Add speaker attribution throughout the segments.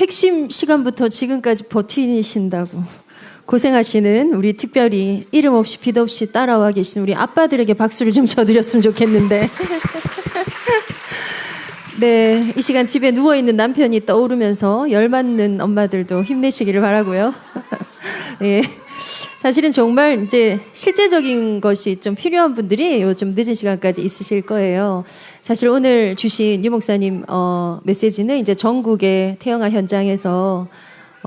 Speaker 1: 핵심 시간부터 지금까지 버티신다고 고생하시는 우리 특별히 이름 없이 빛 없이 따라와 계신 우리 아빠들에게 박수를 좀 쳐드렸으면 좋겠는데 네, 이 시간 집에 누워있는 남편이 떠오르면서 열받는 엄마들도 힘내시기를 바라고요. 네, 사실은 정말 이제 실제적인 것이 좀 필요한 분들이 요즘 늦은 시간까지 있으실 거예요. 사실 오늘 주신 유 목사님 메시지는 이제 전국의 태영아 현장에서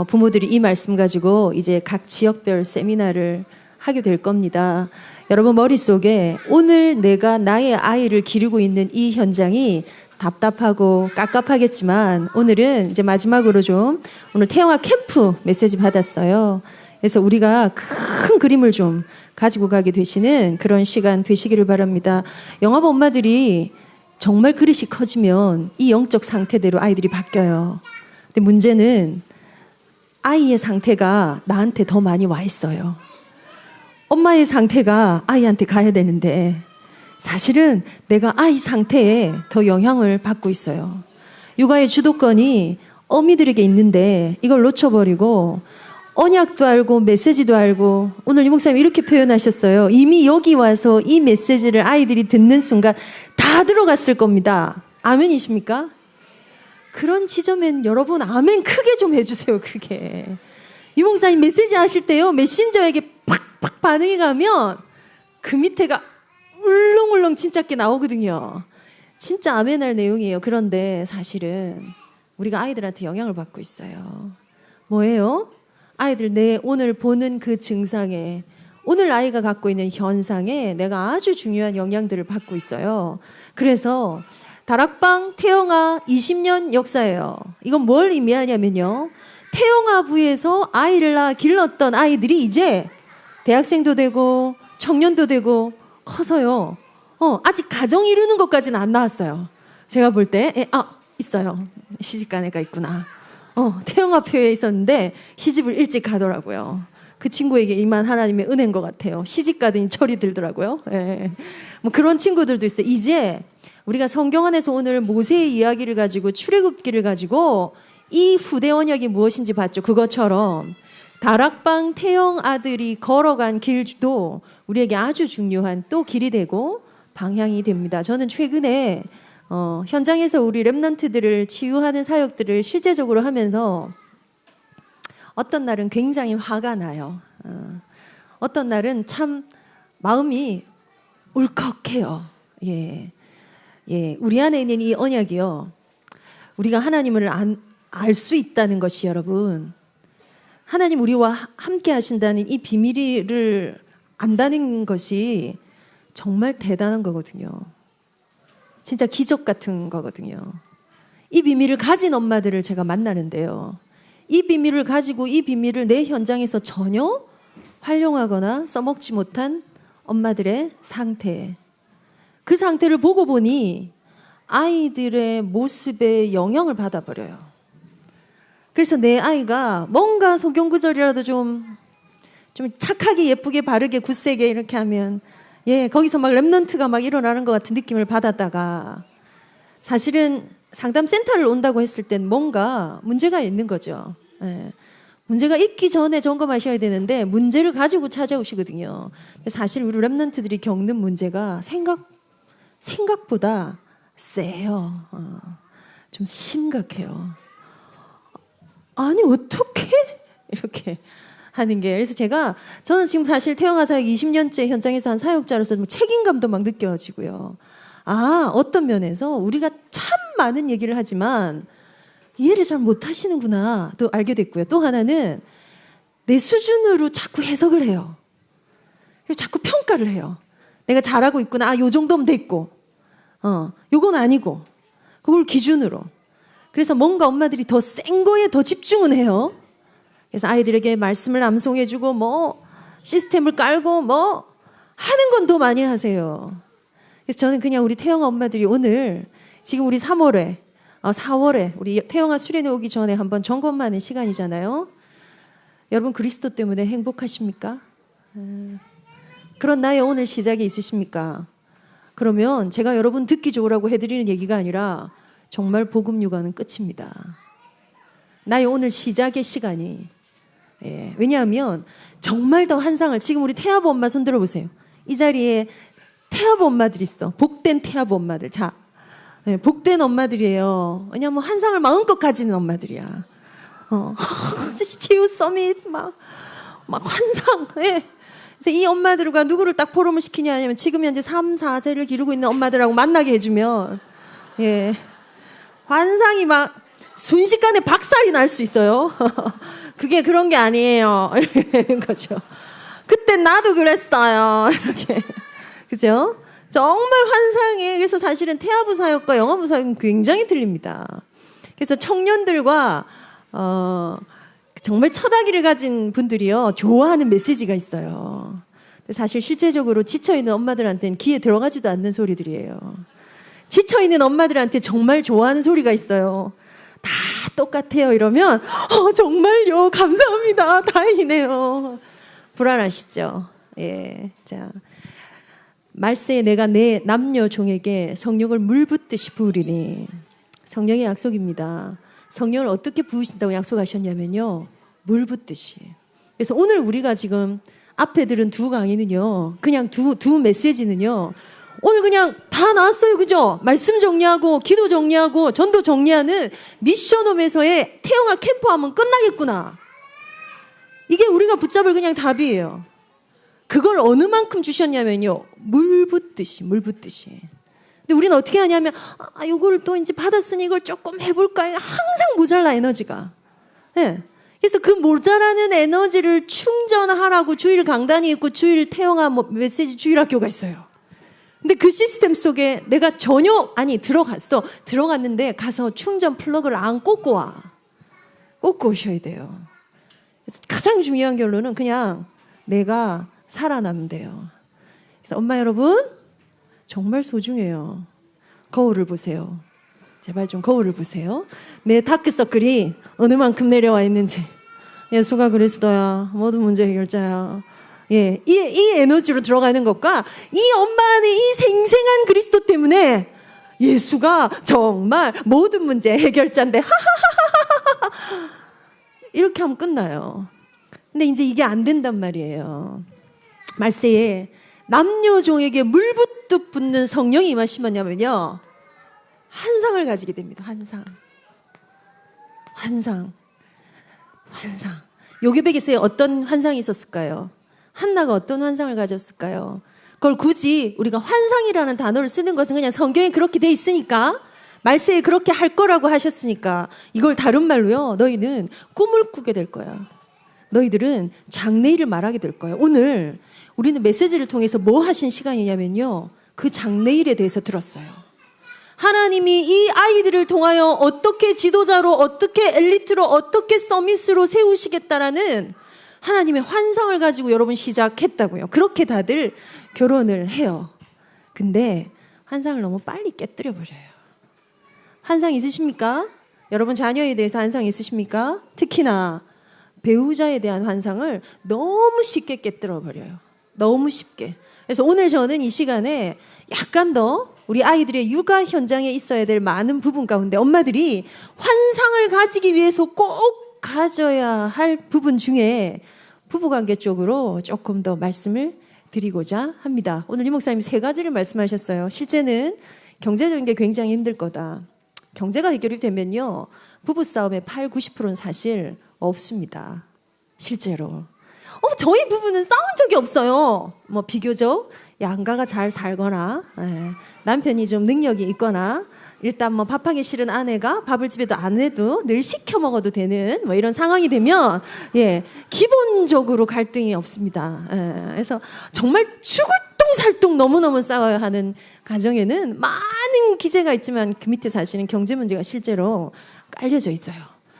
Speaker 1: 부모들이 이 말씀 가지고 이제 각 지역별 세미나를 하게 될 겁니다. 여러분 머릿속에 오늘 내가 나의 아이를 기르고 있는 이 현장이 답답하고 깝깝하겠지만 오늘은 이제 마지막으로 좀 오늘 태영아 캠프 메시지 받았어요. 그래서 우리가 큰 그림을 좀 가지고 가게 되시는 그런 시간 되시기를 바랍니다. 영업 엄마들이 정말 그릇이 커지면 이 영적 상태대로 아이들이 바뀌어요. 근데 문제는 아이의 상태가 나한테 더 많이 와 있어요. 엄마의 상태가 아이한테 가야 되는데 사실은 내가 아이 상태에 더 영향을 받고 있어요. 육아의 주도권이 어미들에게 있는데 이걸 놓쳐버리고 언약도 알고 메시지도 알고 오늘 이 목사님 이렇게 표현하셨어요. 이미 여기 와서 이 메시지를 아이들이 듣는 순간 다 들어갔을 겁니다. 아멘이십니까? 그런 지점엔 여러분 아멘 크게 좀 해주세요. 크게. 이 목사님 메시지 하실 때요 메신저에게 팍팍 반응이 가면 그 밑에가 울렁울렁 진짜게 나오거든요. 진짜 아멘할 내용이에요. 그런데 사실은 우리가 아이들한테 영향을 받고 있어요. 뭐예요? 아이들 내 오늘 보는 그 증상에 오늘 아이가 갖고 있는 현상에 내가 아주 중요한 영향들을 받고 있어요. 그래서 다락방 태영아 20년 역사예요. 이건 뭘 의미하냐면요. 태영아부에서 아이를 낳아 길렀던 아이들이 이제 대학생도 되고 청년도 되고 커서요. 아직 가정 이루는 것까지는 안 나왔어요. 제가 볼 때 있어요. 시집간 애가 있구나. 태영아표에 있었는데 시집을 일찍 가더라고요. 그 친구에게 이만 하나님의 은혜인 것 같아요. 시집 가더니 철이 들더라고요. 예. 뭐 그런 친구들도 있어요. 이제 우리가 성경 안에서 오늘 모세의 이야기를 가지고 출애굽기를 가지고 이 후대 언약이 무엇인지 봤죠. 그것처럼 다락방 태영 아들이 걸어간 길도 우리에게 아주 중요한 또 길이 되고 방향이 됩니다. 저는 최근에 현장에서 우리 렘넌트들을 치유하는 사역들을 실제적으로 하면서 어떤 날은 굉장히 화가 나요. 어떤 날은 참 마음이 울컥해요. 예, 우리 안에 있는 이 언약이요. 우리가 하나님을 알 수 있다는 것이 여러분, 하나님 우리와 함께 하신다는 이 비밀을 안다는 것이 정말 대단한 거거든요. 진짜 기적 같은 거거든요. 이 비밀을 가진 엄마들을 제가 만나는데요. 이 비밀을 가지고 이 비밀을 내 현장에서 전혀 활용하거나 써먹지 못한 엄마들의 상태. 그 상태를 보고 보니 아이들의 모습에 영향을 받아버려요. 그래서 내 아이가 뭔가 성경구절이라도 좀 착하게 예쁘게 바르게 굳세게 이렇게 하면 거기서 막 랩넌트가 막 일어나는 것 같은 느낌을 받았다가 사실은 상담센터를 온다고 했을 땐 뭔가 문제가 있는 거죠. 문제가 있기 전에 점검하셔야 되는데 문제를 가지고 찾아오시거든요. 사실 우리 랩넌트들이 겪는 문제가 생각보다 세요. 좀 심각해요. 아니 어떻게 이렇게 하는 게. 그래서 저는 지금 사실 태영아 사역 20년째 현장에서 한 사역자로서 책임감도 막 느껴지고요. 어떤 면에서 우리가 참 많은 얘기를 하지만 이해를 잘 못하시는구나 또 알게 됐고요. 또 하나는 내 수준으로 자꾸 해석을 해요. 그리고 자꾸 평가를 해요. 내가 잘하고 있구나. 요 정도면 됐고 요건 아니고 그걸 기준으로. 그래서 뭔가 엄마들이 더 센 거에 더 집중은 해요. 그래서 아이들에게 말씀을 암송해주고 시스템을 깔고 하는 건 더 많이 하세요. 그래서 저는 그냥 우리 태영아 엄마들이 오늘 지금 우리 3월에 4월에 우리 태영아 수련회 오기 전에 한번 점검하는 시간이잖아요. 여러분 그리스도 때문에 행복하십니까? 그런 나의 오늘 시작이 있으십니까? 그러면 제가 여러분 듣기 좋으라고 해드리는 얘기가 아니라 정말 복음 육아는 끝입니다. 나의 오늘 시작의 시간이. 예, 왜냐하면 정말 더 환상을, 지금 우리 태아부 엄마 손 들어보세요. 이 자리에 태아부 엄마들 있어. 복된 태아부 엄마들. 자, 예, 복된 엄마들이에요. 왜냐하면 환상을 마음껏 가지는 엄마들이야. 치유 서밋 막 환상. 예. 그래서 이 엄마들과 누구를 딱 포럼을 시키냐 하면 지금 현재 3, 4세를 기르고 있는 엄마들하고 만나게 해주면, 예, 환상이 막 순식간에 박살이 날 수 있어요. 그게 그런 게 아니에요. 이렇게 되는 거죠. 그때 나도 그랬어요. 이렇게. 그죠? 정말 환상에, 그래서 사실은 태아부 사역과 영아부 사역은 굉장히 틀립니다. 그래서 청년들과, 정말 처다기를 가진 분들이요, 좋아하는 메시지가 있어요. 사실 실제적으로 지쳐있는 엄마들한테는 귀에 들어가지도 않는 소리들이에요. 지쳐있는 엄마들한테 정말 좋아하는 소리가 있어요. 다 똑같아요 이러면 정말요, 감사합니다, 다행이네요. 불안하시죠? 예. 자, 말세에 내가 내 남녀 종에게 성령을 물 붓듯이 부으리니. 성령의 약속입니다. 성령을 어떻게 부으신다고 약속하셨냐면요, 물 붓듯이. 그래서 오늘 우리가 지금 앞에 들은 두 강의는요, 그냥 두 메시지는요, 오늘 그냥 다 나왔어요. 그죠? 말씀 정리하고 기도 정리하고 전도 정리하는 미션홈에서의 태영아 캠프 하면 끝나겠구나. 이게 우리가 붙잡을 그냥 답이에요. 그걸 어느 만큼 주셨냐면요, 물 붓듯이. 근데 우리는 어떻게 하냐면, 이걸 또 이제 받았으니 이걸 조금 해볼까. 항상 모자라, 에너지가. 네. 그래서 그 모자라는 에너지를 충전하라고 주일 강단이 있고 주일 태영아 메시지 주일학교가 있어요. 근데 그 시스템 속에 내가 들어갔는데 가서 충전 플러그를 안 꽂고 오셔야 돼요. 그래서 가장 중요한 결론은 그냥 내가 살아나면 돼요. 그래서 엄마 여러분, 정말 소중해요. 거울을 보세요. 제발 좀 거울을 보세요. 내 다크서클이 어느 만큼 내려와 있는지. 예수가 그리스도야, 모든 문제 해결자야. 예, 이 에너지로 들어가는 것과 이 엄마 안에 이 생생한 그리스도 때문에 예수가 정말 모든 문제 해결자인데 하하하하하 이렇게 하면 끝나요. 근데 이제 이게 안 된단 말이에요. 말세에 남녀 종에게 물 붓듯 붓는 성령이 임하시면요, 환상을 가지게 됩니다. 환상. 요괴백에서의 어떤 환상이 있었을까요? 한나가 어떤 환상을 가졌을까요? 그걸 굳이 우리가 환상이라는 단어를 쓰는 것은 그냥 성경에 그렇게 돼 있으니까, 말세에 그렇게 할 거라고 하셨으니까, 이걸 다른 말로요, 너희는 꿈을 꾸게 될 거야. 너희들은 장래일을 말하게 될 거야. 오늘 우리는 메시지를 통해서 뭐 하신 시간이냐면요, 그 장래일에 대해서 들었어요. 하나님이 이 아이들을 통하여 어떻게 지도자로, 어떻게 엘리트로, 어떻게 서밋으로 세우시겠다라는 하나님의 환상을 가지고 여러분 시작했다고요. 그렇게 다들 결혼을 해요. 근데 환상을 너무 빨리 깨뜨려 버려요. 환상 있으십니까? 여러분 자녀에 대해서 환상 있으십니까? 특히나 배우자에 대한 환상을 너무 쉽게 깨뜨려 버려요. 너무 쉽게. 그래서 오늘 저는 이 시간에 약간 더 우리 아이들의 육아 현장에 있어야 될 많은 부분 가운데 엄마들이 환상을 가지기 위해서 꼭 가져야 할 부분 중에 부부관계 쪽으로 조금 더 말씀을 드리고자 합니다. 오늘 이 목사님이 3가지를 말씀하셨어요. 실제는 경제적인 게 굉장히 힘들 거다. 경제가 해결이 되면요, 부부싸움의 8, 90%는 사실 없습니다. 실제로. 저희 부부는 싸운 적이 없어요. 뭐 비교적 양가가 잘 살거나, 남편이 좀 능력이 있거나, 일단 뭐 밥하기 싫은 아내가 밥을 집에도 안 해도 늘 시켜 먹어도 되는 뭐 이런 상황이 되면, 기본적으로 갈등이 없습니다. 그래서 정말 죽을 똥살똥 너무너무 싸워야 하는 가정에는 많은 기재가 있지만 그 밑에 사실은 경제 문제가 실제로 깔려져 있어요.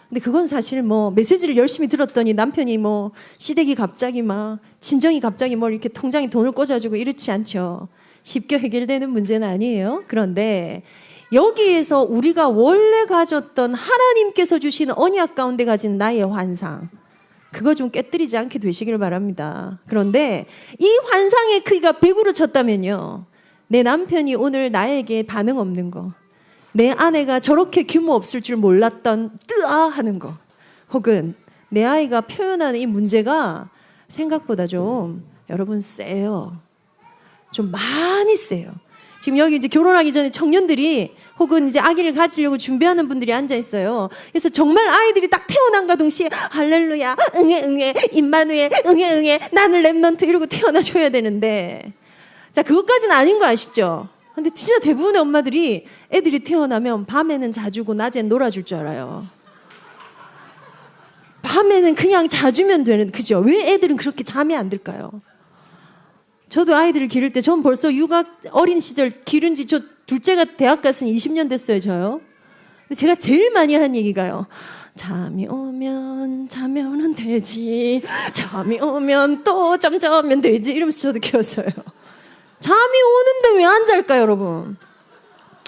Speaker 1: 근데 그건 사실 뭐 메시지를 열심히 들었더니 남편이 뭐 시댁이 갑자기 막 친정이 갑자기 뭐 이렇게 통장에 돈을 꽂아주고 이렇지 않죠. 쉽게 해결되는 문제는 아니에요. 그런데 여기에서 우리가 원래 가졌던 하나님께서 주신 언약 가운데 가진 나의 환상, 그거 좀 깨뜨리지 않게 되시길 바랍니다. 그런데 이 환상의 크기가 100으로 쳤다면요, 내 남편이 오늘 나에게 반응 없는 거, 내 아내가 저렇게 규모 없을 줄 몰랐던 뜨아 하는 거, 혹은 내 아이가 표현하는 이 문제가 생각보다 좀 여러분 세요. 좀 많이 세요. 지금 여기 이제 결혼하기 전에 청년들이 혹은 이제 아기를 가지려고 준비하는 분들이 앉아 있어요. 그래서 정말 아이들이 딱 태어난가 동시에 할렐루야, 응애 응애, 임마누엘, 응애 응애, 나는 랩넌트 이러고 태어나줘야 되는데, 자 그것까지는 아닌 거 아시죠? 근데 진짜 대부분의 엄마들이 애들이 태어나면 밤에는 자주고 낮엔 놀아줄 줄 알아요. 밤에는 그냥 자주면 되는, 그죠? 왜 애들은 그렇게 잠이 안 들까요? 저도 아이들을 기를 때, 전 벌써 육아 어린 시절 기른 지, 저 둘째가 대학 갔으니 20년 됐어요, 저요. 근데 제가 제일 많이 한 얘기가요. 잠이 오면 자면은 되지. 잠이 오면 또 잠자면 되지. 이러면서 저도 키웠어요. 잠이 오는데 왜 안 잘까요, 여러분?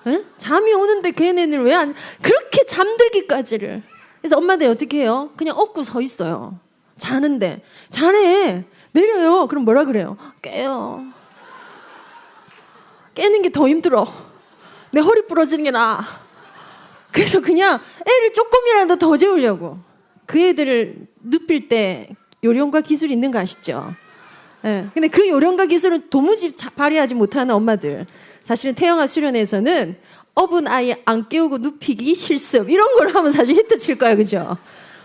Speaker 1: 에? 잠이 오는데 걔네는 왜 안, 그렇게 잠들기까지를. 그래서 엄마들이 어떻게 해요? 그냥 업고 서 있어요. 자는데. 자네. 내려요. 그럼 뭐라 그래요? 깨요. 깨는 게 더 힘들어. 내 허리 부러지는 게 나아. 그래서 그냥 애를 조금이라도 더 재우려고. 그 애들을 눕힐 때 요령과 기술이 있는 거 아시죠? 네. 근데 그 요령과 기술은 도무지 발휘하지 못하는 엄마들. 사실은 태영아 수련회에서는 업은 아이 안 깨우고 눕히기 실습 이런 걸 하면 사실 히트 칠 거야, 그죠?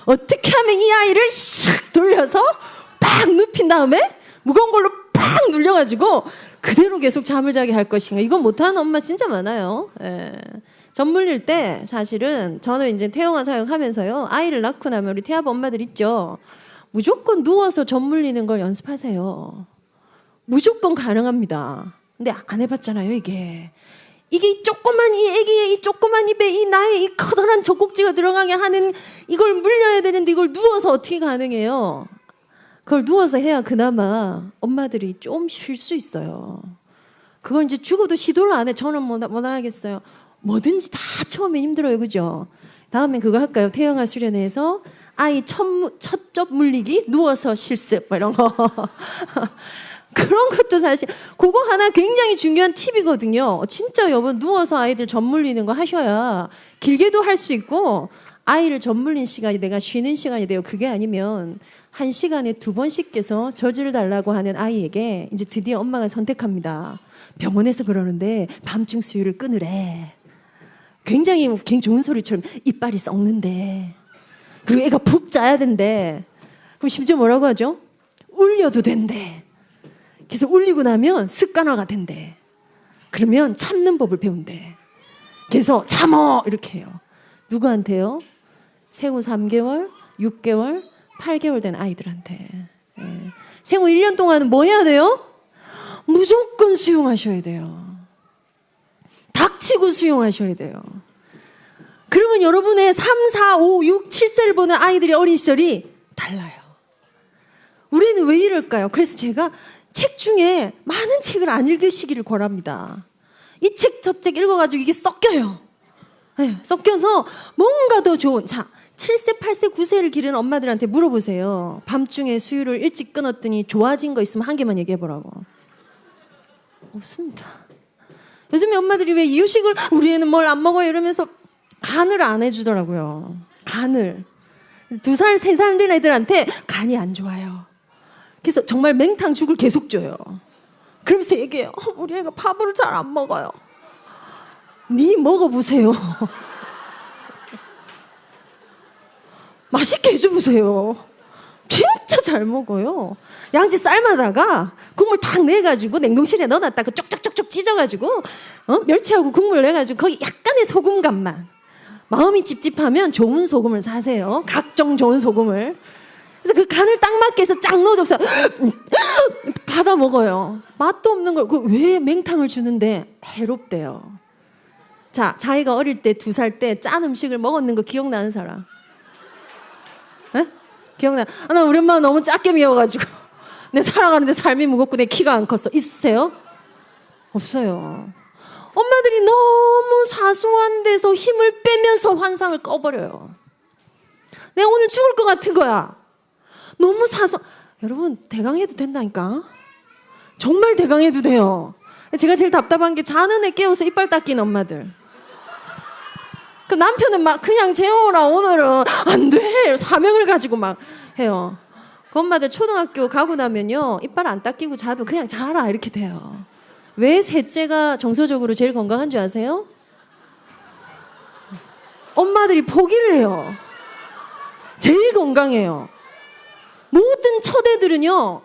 Speaker 1: 어떻게 하면 이 아이를 샥 돌려서 팍 눕힌 다음에 무거운 걸로 팍 눌려가지고 그대로 계속 잠을 자게 할 것인가. 이건 못하는 엄마 진짜 많아요. 예. 젖 물릴 때 사실은 저는 이제 태영아 사역하면서요, 아이를 낳고 나면 우리 태아부 엄마들 있죠. 무조건 누워서 젖 물리는 걸 연습하세요. 무조건 가능합니다. 근데 안 해봤잖아요, 이게. 이게 이 조그만 이 애기의 이 조그만 입에 이 나의 이 커다란 젖꼭지가 들어가게 하는 이걸 물려야 되는데 이걸 누워서 어떻게 가능해요? 그걸 누워서 해야 그나마 엄마들이 좀 쉴 수 있어요. 그걸 이제 죽어도 시도를 안 해. 저는 뭐 하겠어요. 뭐든지 다 처음에 힘들어요, 그죠? 다음엔 그거 할까요? 태영아 수련회에서 아이 첫접 물리기 누워서 실습 뭐 이런 거. 그런 것도 사실 그거 하나 굉장히 중요한 팁이거든요. 진짜 여보 누워서 아이들 젖 물리는 거 하셔야 길게도 할 수 있고 아이를 젖 물린 시간이 내가 쉬는 시간이 돼요. 그게 아니면 1시간에 2번씩 깨서 젖을 달라고 하는 아이에게 이제 드디어 엄마가 선택합니다. 병원에서 그러는데 밤중 수유를 끊으래. 굉장히 좋은 소리처럼 이빨이 썩는데, 그리고 애가 푹 자야 된대. 그럼 심지어 뭐라고 하죠? 울려도 된대. 그래서 울리고 나면 습관화가 된대. 그러면 참는 법을 배운대. 그래서 참어 이렇게 해요. 누구한테요? 생후 3개월, 6개월, 8개월 된 아이들한테. 예. 생후 1년 동안은 뭐 해야 돼요? 무조건 수용하셔야 돼요. 닥치고 수용하셔야 돼요. 그러면 여러분의 3, 4, 5, 6, 7세를 보는 아이들의 어린 시절이 달라요. 우리는 왜 이럴까요? 그래서 제가 책 중에 많은 책을 안 읽으시기를 권합니다. 이 책 저 책 읽어가지고 이게 섞여요. 네, 섞여서 뭔가 더 좋은, 자 7세, 8세, 9세를 기르는 엄마들한테 물어보세요. 밤중에 수유를 일찍 끊었더니 좋아진 거 있으면 한 개만 얘기해보라고. 없습니다. 요즘에 엄마들이 왜 이유식을 우리 애는 뭘 안 먹어요 이러면서 간을 안 해주더라고요. 간을. 2살, 3살 된 애들한테 간이 안 좋아요. 그래서 정말 맹탕 죽을 계속 줘요. 그러면서 얘기해요. 우리 애가 밥을 잘 안 먹어요. 니 먹어보세요. 맛있게 해줘보세요. 진짜 잘 먹어요. 양지 삶아다가 국물 탁 내가지고 냉동실에 넣어놨다가 쪽쪽쪽쪽 찢어가지고 멸치하고 국물 내가지고 거기 약간의 소금간만. 마음이 찝찝하면 좋은 소금을 사세요. 각종 좋은 소금을. 그래서 그 간을 딱 맞게 해서 쫙 넣어줘서 받아 먹어요. 맛도 없는 걸 왜 맹탕을 주는데 해롭대요. 자, 자기가 어릴 때 2살 때 짠 음식을 먹었는 거 기억나는 사람? 에? 기억나? 나 우리 엄마가 너무 작게 미워가지고 내 살아가는데 삶이 무겁고 내 키가 안 컸어. 있으세요? 없어요. 엄마들이 너무 사소한 데서 힘을 빼면서 환상을 꺼버려요. 내가 오늘 죽을 것 같은 거야. 너무 여러분 대강해도 된다니까. 정말 대강해도 돼요. 제가 제일 답답한 게 자는 애 깨워서 이빨 닦이는 엄마들. 그 남편은 막 그냥 재워라 오늘은 안 돼. 사명을 가지고 막 해요. 그 엄마들 초등학교 가고 나면요 이빨 안 닦이고 자도 그냥 자라 이렇게 돼요. 왜 셋째가 정서적으로 제일 건강한 줄 아세요? 엄마들이 포기를 해요. 제일 건강해요. 모든 처대들은요.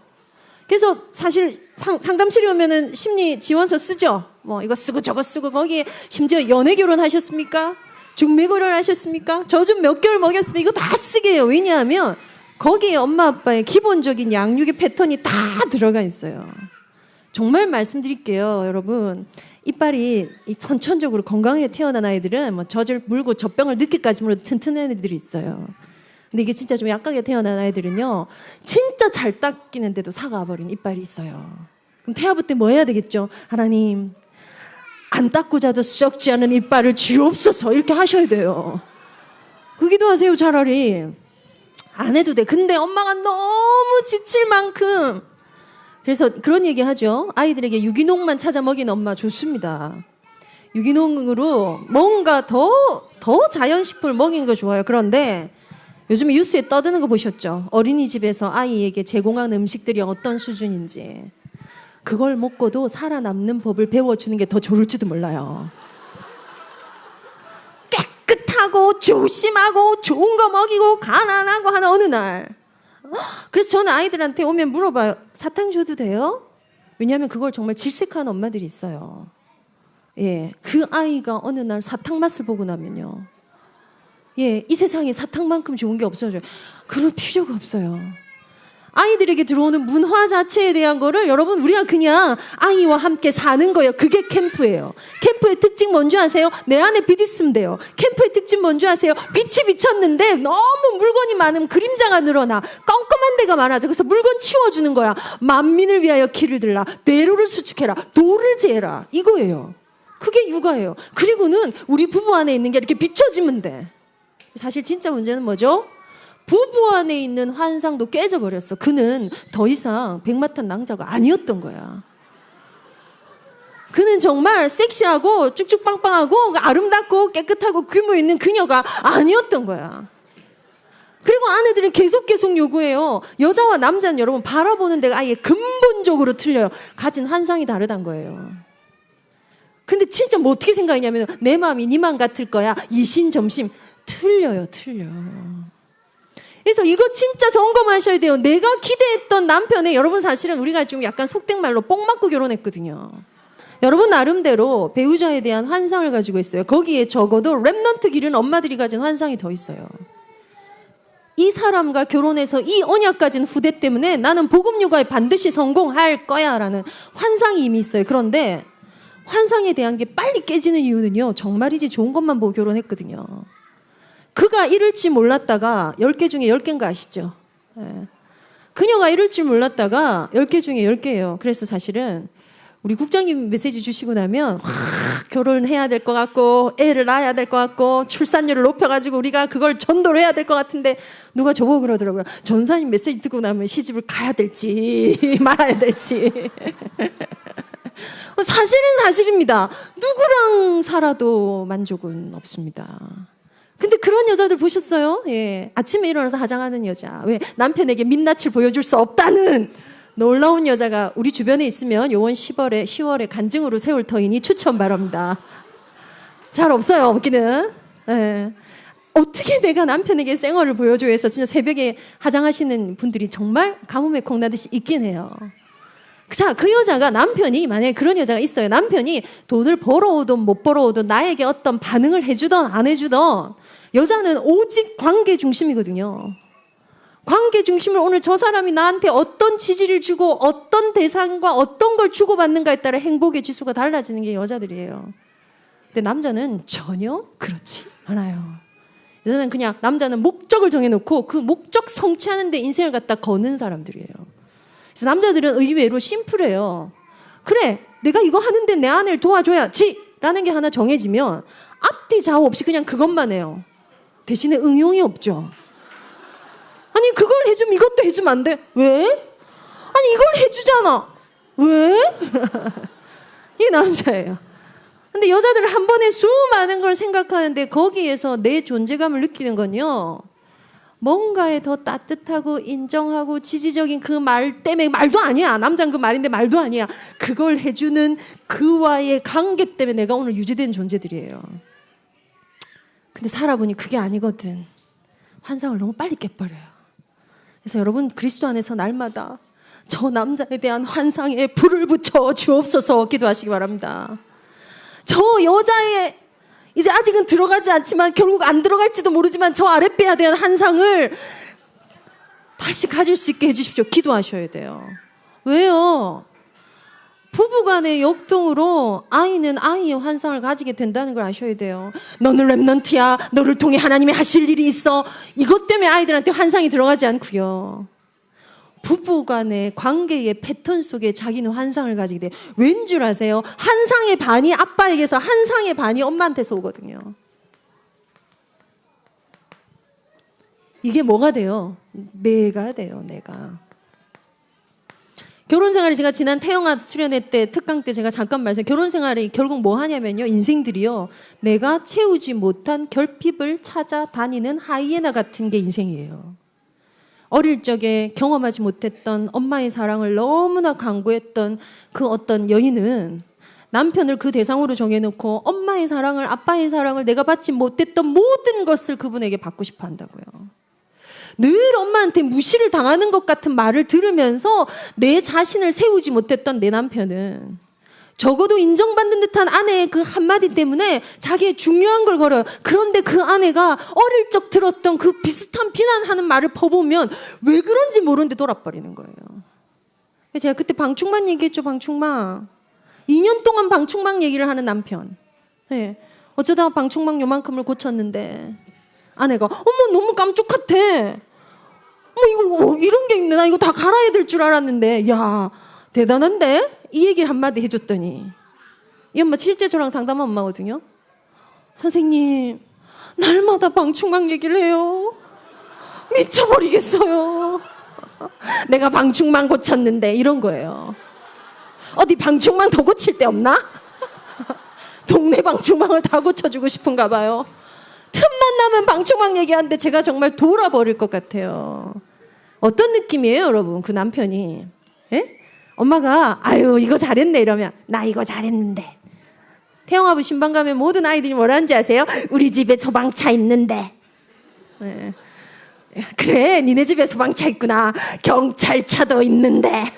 Speaker 1: 그래서 사실 상담실에 오면은 심리 지원서 쓰죠. 뭐 이거 쓰고 저거 쓰고 거기에 심지어 연애 결혼하셨습니까? 중매 결혼하셨습니까? 저 좀 몇 개월 먹였습니까? 이거 다 쓰게 해요. 왜냐하면 거기에 엄마 아빠의 기본적인 양육의 패턴이 다 들어가 있어요. 정말 말씀드릴게요, 여러분. 이빨이 선천적으로 건강하게 태어난 아이들은 뭐 젖을 물고 젖병을 늦게까지 물어도 튼튼한 애들이 있어요. 근데 이게 진짜 좀 약하게 태어난 아이들은요, 진짜 잘 닦이는데도 사가버린 이빨이 있어요. 그럼 태아부 때 뭐 해야 되겠죠? 하나님, 안 닦고 자도 썩지 않은 이빨을 주옵소서 이렇게 하셔야 돼요. 그 기도하세요, 차라리. 안 해도 돼. 근데 엄마가 너무 지칠 만큼. 그래서 그런 얘기 하죠. 아이들에게 유기농만 찾아 먹이는 엄마 좋습니다. 유기농으로 뭔가 더 자연식품을 먹이는 거 좋아요. 그런데 요즘에 뉴스에 떠드는 거 보셨죠? 어린이집에서 아이에게 제공하는 음식들이 어떤 수준인지. 그걸 먹고도 살아남는 법을 배워주는 게 더 좋을지도 몰라요. 깨끗하고 조심하고 좋은 거 먹이고 가난하고 하는 어느 날. 그래서 저는 아이들한테 오면 물어봐요. 사탕 줘도 돼요? 왜냐하면 그걸 정말 질색하는 엄마들이 있어요. 예, 그 아이가 어느 날 사탕 맛을 보고 나면요. 예, 이 세상에 사탕만큼 좋은 게 없어져요. 그럴 필요가 없어요. 아이들에게 들어오는 문화 자체에 대한 거를 여러분 우리가 그냥 아이와 함께 사는 거예요. 그게 캠프예요. 캠프의 특징 뭔지 아세요? 내 안에 빛 있으면 돼요. 캠프의 특징 뭔지 아세요? 빛이 비쳤는데 너무 물건이 많으면 그림자가 늘어나. 껌껌한 데가 많아져. 그래서 물건 치워주는 거야. 만민을 위하여 길을 들라. 뇌로를 수축해라. 도를 재라. 이거예요. 그게 육아예요. 그리고는 우리 부부 안에 있는 게 이렇게 비춰지면 돼. 사실 진짜 문제는 뭐죠? 부부 안에 있는 환상도 깨져버렸어. 그는 더 이상 백마탄 낭자가 아니었던 거야. 그는 정말 섹시하고 쭉쭉 빵빵하고 아름답고 깨끗하고 규모 있는 그녀가 아니었던 거야. 그리고 아내들은 계속 요구해요. 여자와 남자는 여러분 바라보는 데가 아예 근본적으로 틀려요. 가진 환상이 다르단 거예요. 근데 진짜 뭐 어떻게 생각했냐면 내 마음이 네 마음 같을 거야. 이심점심 틀려요. 그래서 이거 진짜 점검하셔야 돼요. 내가 기대했던 남편의 여러분 사실은 우리가 좀 약간 속된 말로 뽕 맞고 결혼했거든요. 여러분 나름대로 배우자에 대한 환상을 가지고 있어요. 거기에 적어도 랩넌트 기른 엄마들이 가진 환상이 더 있어요. 이 사람과 결혼해서 이 언약 가진 후대 때문에 나는 복음 육아에 반드시 성공할 거야 라는 환상이 이미 있어요. 그런데 환상에 대한 게 빨리 깨지는 이유는요. 정말이지 좋은 것만 보고 결혼했거든요. 그가 이럴 줄 몰랐다가 10개 중에 10개인 거 아시죠? 예. 그녀가 이럴 줄 몰랐다가 10개 중에 10개예요. 그래서 사실은 우리 국장님 메시지 주시고 나면 결혼해야 될 것 같고 애를 낳아야 될 것 같고 출산율을 높여가지고 우리가 그걸 전도를 해야 될 것 같은데 누가 저보고 그러더라고요. 전사님 메시지 듣고 나면 시집을 가야 될지 말아야 될지. 사실은 사실입니다. 누구랑 살아도 만족은 없습니다. 근데 그런 여자들 보셨어요? 예. 아침에 일어나서 화장하는 여자. 왜? 남편에게 민낯을 보여줄 수 없다는 놀라운 여자가 우리 주변에 있으면 요번 10월에 간증으로 세울 터이니 추천 바랍니다. 잘 없어요, 없기는. 예. 어떻게 내가 남편에게 생얼을 보여줘야 해서 진짜 새벽에 화장하시는 분들이 정말 가뭄에 콩나듯이 있긴 해요. 자, 그 여자가 남편이 만약에 그런 여자가 있어요. 남편이 돈을 벌어오든 못 벌어오든 나에게 어떤 반응을 해주든 안 해주든 여자는 오직 관계 중심이거든요. 관계 중심으로 오늘 저 사람이 나한테 어떤 지지를 주고 어떤 대상과 어떤 걸 주고받는가에 따라 행복의 지수가 달라지는 게 여자들이에요. 근데 남자는 전혀 그렇지 않아요. 여자는 그냥 남자는 목적을 정해놓고 그 목적 성취하는 데 인생을 갖다 거는 사람들이에요. 그래서 남자들은 의외로 심플해요. 그래, 내가 이거 하는데 내 아내를 도와줘야지 라는 게 하나 정해지면 앞뒤 좌우 없이 그냥 그것만 해요. 대신에 응용이 없죠. 아니 그걸 해주면 이것도 해주면 안 돼? 왜? 아니 이걸 해주잖아. 왜? 이게 남자예요. 근데 여자들은 한 번에 수많은 걸 생각하는데 거기에서 내 존재감을 느끼는 건요. 뭔가에 더 따뜻하고 인정하고 지지적인 그 말 때문에, 말도 아니야. 남자는 그 말인데 말도 아니야. 그걸 해주는 그와의 관계 때문에 내가 오늘 유지된 존재들이에요. 근데 살아보니 그게 아니거든. 환상을 너무 빨리 깨버려요. 그래서 여러분, 그리스도 안에서 날마다 저 남자에 대한 환상에 불을 붙여 주옵소서 기도하시기 바랍니다. 저 여자의, 이제 아직은 들어가지 않지만 결국 안 들어갈지도 모르지만 저 아랫배에 대한 환상을 다시 가질 수 있게 해주십시오. 기도하셔야 돼요. 왜요? 부부간의 역동으로 아이는 아이의 환상을 가지게 된다는 걸 아셔야 돼요. 너는 렘넌트야. 너를 통해 하나님이 하실 일이 있어. 이것 때문에 아이들한테 환상이 들어가지 않고요. 부부간의 관계의 패턴 속에 자기는 환상을 가지게 돼요. 왠 줄 아세요? 환상의 반이 아빠에게서, 환상의 반이 엄마한테서 오거든요. 이게 뭐가 돼요? 내가 돼요. 내가. 결혼생활이, 제가 지난 태영아 수련회 때, 특강 때 제가 잠깐 말씀, 결혼생활이 결국 뭐 하냐면요, 인생들이요, 내가 채우지 못한 결핍을 찾아다니는 하이에나 같은 게 인생이에요. 어릴 적에 경험하지 못했던 엄마의 사랑을 너무나 강구했던 그 어떤 여인은 남편을 그 대상으로 정해놓고 엄마의 사랑을, 아빠의 사랑을, 내가 받지 못했던 모든 것을 그분에게 받고 싶어 한다고요. 늘 엄마한테 무시를 당하는 것 같은 말을 들으면서 내 자신을 세우지 못했던 내 남편은 적어도 인정받는 듯한 아내의 그 한마디 때문에 자기의 중요한 걸 걸어요. 그런데 그 아내가 어릴 적 들었던 그 비슷한 비난하는 말을 퍼보면 왜 그런지 모르는데 돌아버리는 거예요. 제가 그때 방충망 얘기했죠. 방충망. 2년 동안 방충망 얘기를 하는 남편. 네. 어쩌다가 방충망 요만큼을 고쳤는데 아내가 어머 너무 깜짝같아. 이거 이런 게 있네. 나 이거 다 갈아야 될 줄 알았는데. 야 대단한데? 이 얘기 한마디 해줬더니 이 엄마 실제 저랑 상담한 엄마거든요. 선생님 날마다 방충망 얘기를 해요. 미쳐버리겠어요. 내가 방충망 고쳤는데 이런 거예요. 어디 방충망 더 고칠 데 없나? 동네 방충망을 다 고쳐주고 싶은가 봐요. 틈만 나면 방충망 얘기하는데 제가 정말 돌아버릴 것 같아요. 어떤 느낌이에요 여러분? 그 남편이 에? 엄마가 아유 이거 잘했네 이러면 나 이거 잘했는데. 태영아부 신방 가면 모든 아이들이 뭐라는지 아세요? 우리 집에 소방차 있는데. 네. 그래 니네 집에 소방차 있구나. 경찰차도 있는데.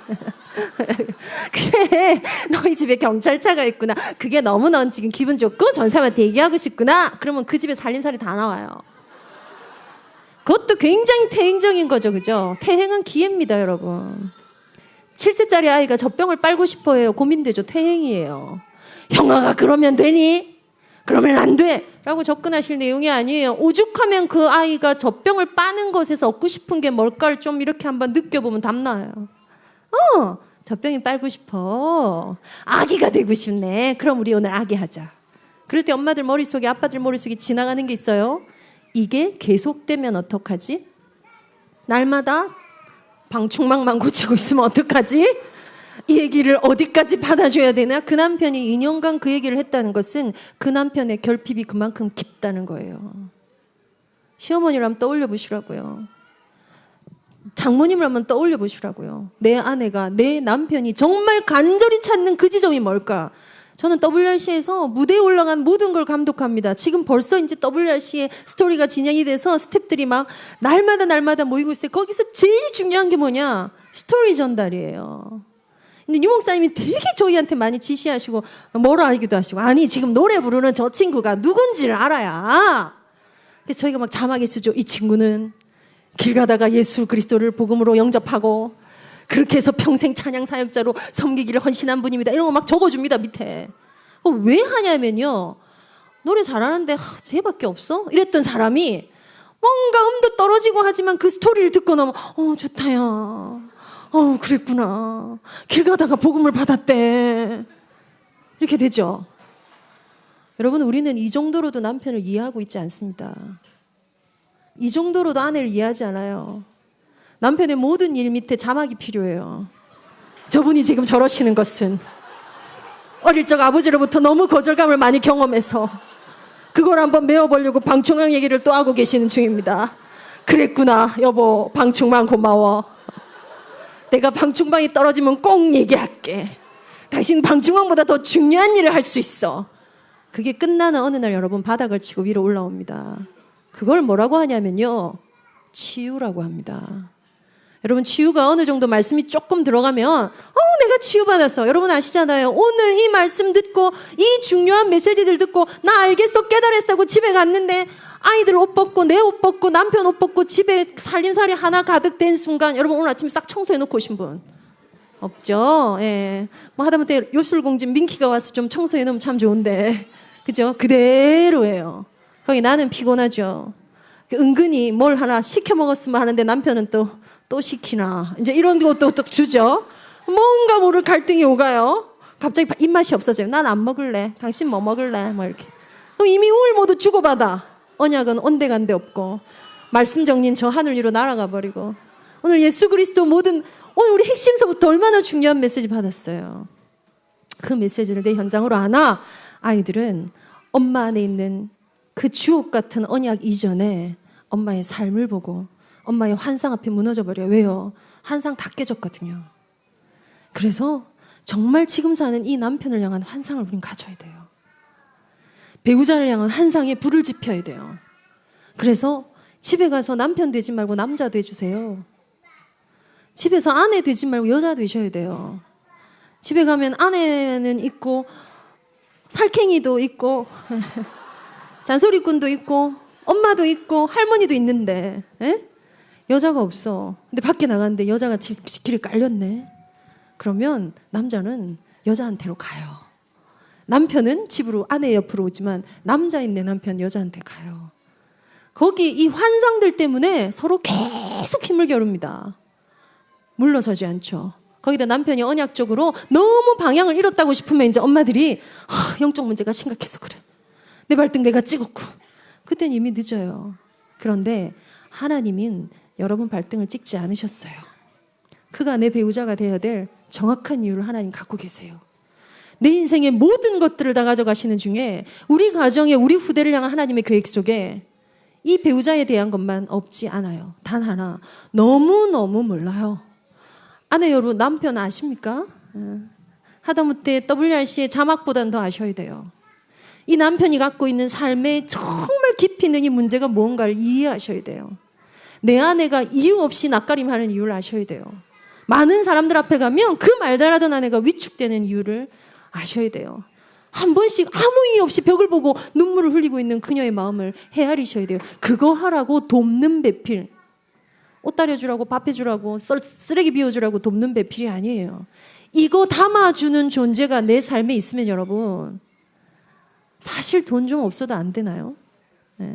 Speaker 1: 그래 너희 집에 경찰차가 있구나. 그게 너무 넌 지금 기분 좋고 전사한테 얘기하고 싶구나. 그러면 그 집에 살림살이 다 나와요. 그것도 굉장히 태행적인 거죠. 그죠? 태행은 기회입니다 여러분. 7세짜리 아이가 젖병을 빨고 싶어해요. 고민되죠. 퇴행이에요. 형아가 그러면 되니? 그러면 안 돼. 라고 접근하실 내용이 아니에요. 오죽하면 그 아이가 젖병을 빠는 것에서 얻고 싶은 게 뭘까를 좀 이렇게 한번 느껴보면 답나요. 젖병이 빨고 싶어. 아기가 되고 싶네. 그럼 우리 오늘 아기 하자. 그럴 때 엄마들 머릿속에, 아빠들 머릿속에 지나가는 게 있어요. 이게 계속되면 어떡하지? 날마다 방충망만 고치고 있으면 어떡하지? 이 얘기를 어디까지 받아줘야 되나? 그 남편이 2년간 그 얘기를 했다는 것은 그 남편의 결핍이 그만큼 깊다는 거예요. 시어머니를 한번 떠올려 보시라고요. 장모님을 한번 떠올려 보시라고요. 내 아내가, 내 남편이 정말 간절히 찾는 그 지점이 뭘까? 저는 WRC에서 무대에 올라간 모든 걸 감독합니다. 지금 벌써 이제 WRC의 스토리가 진행이 돼서 스태프들이 막 날마다 모이고 있어요. 거기서 제일 중요한 게 뭐냐? 스토리 전달이에요. 근데 유 목사님이 되게 저희한테 많이 지시하시고 뭐라 하기도 하시고 아니 지금 노래 부르는 저 친구가 누군지를 알아야. 그래서 저희가 막 자막에 쓰죠. 이 친구는 길 가다가 예수 그리스도를 복음으로 영접하고 그렇게 해서 평생 찬양 사역자로 섬기기를 헌신한 분입니다. 이런 거 막 적어줍니다 밑에. 왜 하냐면요. 노래 잘하는데 쟤밖에 없어? 이랬던 사람이 뭔가 음도 떨어지고 하지만 그 스토리를 듣고 나면 좋다야. 그랬구나. 길 가다가 복음을 받았대. 이렇게 되죠. 여러분 우리는 이 정도로도 남편을 이해하고 있지 않습니다. 이 정도로도 아내를 이해하지 않아요. 남편의 모든 일 밑에 자막이 필요해요. 저분이 지금 저러시는 것은 어릴 적 아버지로부터 너무 거절감을 많이 경험해서 그걸 한번 메워보려고 방충망 얘기를 또 하고 계시는 중입니다. 그랬구나 여보, 방충망 고마워. 내가 방충망이 떨어지면 꼭 얘기할게. 당신 방충망보다 더 중요한 일을 할 수 있어. 그게 끝나는 어느 날 여러분 바닥을 치고 위로 올라옵니다. 그걸 뭐라고 하냐면요, 치유라고 합니다. 여러분, 치유가 어느 정도 말씀이 조금 들어가면 내가 치유받았어. 여러분 아시잖아요. 오늘 이 말씀 듣고 이 중요한 메시지들 듣고 나 알겠어, 깨달았어 하고 집에 갔는데 아이들 옷 벗고 내 옷 벗고 남편 옷 벗고 집에 살림살이 하나 가득 된 순간, 여러분 오늘 아침에 싹 청소해 놓고 오신 분 없죠? 예. 뭐 하다못해 요술공진 민키가 와서 좀 청소해 놓으면 참 좋은데, 그죠? 그대로예요. 거기 나는 피곤하죠. 은근히 뭘 하나 시켜 먹었으면 하는데 남편은 또 시키나. 이제 이런 것도 또 주죠. 뭔가 모를 갈등이 오가요. 갑자기 입맛이 없어져요. 난 안 먹을래. 당신 뭐 먹을래? 뭐 이렇게. 그럼 이미 우울 모두 주고받아. 언약은 온데간데 없고, 말씀 정리는 저 하늘 위로 날아가 버리고. 오늘 예수 그리스도 오늘 우리 핵심서부터 얼마나 중요한 메시지 받았어요. 그 메시지를 내 현장으로 안아 아이들은 엄마 안에 있는 그 주옥 같은 언약 이전에 엄마의 삶을 보고 엄마의 환상 앞에 무너져 버려요. 왜요? 환상 다 깨졌거든요. 그래서 정말 지금 사는 이 남편을 향한 환상을 우린 가져야 돼요. 배우자를 향한 환상에 불을 지펴야 돼요. 그래서 집에 가서 남편 되지 말고 남자 돼주세요. 집에서 아내 되지 말고 여자 되셔야 돼요. 집에 가면 아내는 있고 살쾡이도 있고 잔소리꾼도 있고 엄마도 있고 할머니도 있는데, 에? 여자가 없어. 근데 밖에 나갔는데 여자가 길에 깔렸네. 그러면 남자는 여자한테로 가요. 남편은 집으로 아내 옆으로 오지만 남자인 내 남편 여자한테 가요. 거기 이 환상들 때문에 서로 계속 힘을 겨룹니다. 물러서지 않죠. 거기다 남편이 언약적으로 너무 방향을 잃었다고 싶으면 이제 엄마들이 영적 문제가 심각해서 그래. 내 발등 내가 찍었고. 그때는 이미 늦어요. 그런데 하나님은 여러분 발등을 찍지 않으셨어요. 그가 내 배우자가 되어야 될 정확한 이유를 하나님 갖고 계세요. 내 인생의 모든 것들을 다 가져가시는 중에 우리 가정에 우리 후대를 향한 하나님의 계획 속에 이 배우자에 대한 것만 없지 않아요. 단 하나. 너무너무 몰라요. 아내 여러분, 남편 아십니까? 하다못해 WRC의 자막보다는 더 아셔야 돼요. 이 남편이 갖고 있는 삶에 정말 깊이 있는 이 문제가 무언가를 이해하셔야 돼요. 내 아내가 이유 없이 낯가림하는 이유를 아셔야 돼요. 많은 사람들 앞에 가면 그 말 잘하던 아내가 위축되는 이유를 아셔야 돼요. 한 번씩 아무 이유 없이 벽을 보고 눈물을 흘리고 있는 그녀의 마음을 헤아리셔야 돼요. 그거 하라고 돕는 배필, 옷 다려주라고 밥 해주라고 쓰레기 비워주라고 돕는 배필이 아니에요. 이거 담아주는 존재가 내 삶에 있으면 여러분, 사실 돈 좀 없어도 안 되나요? 네.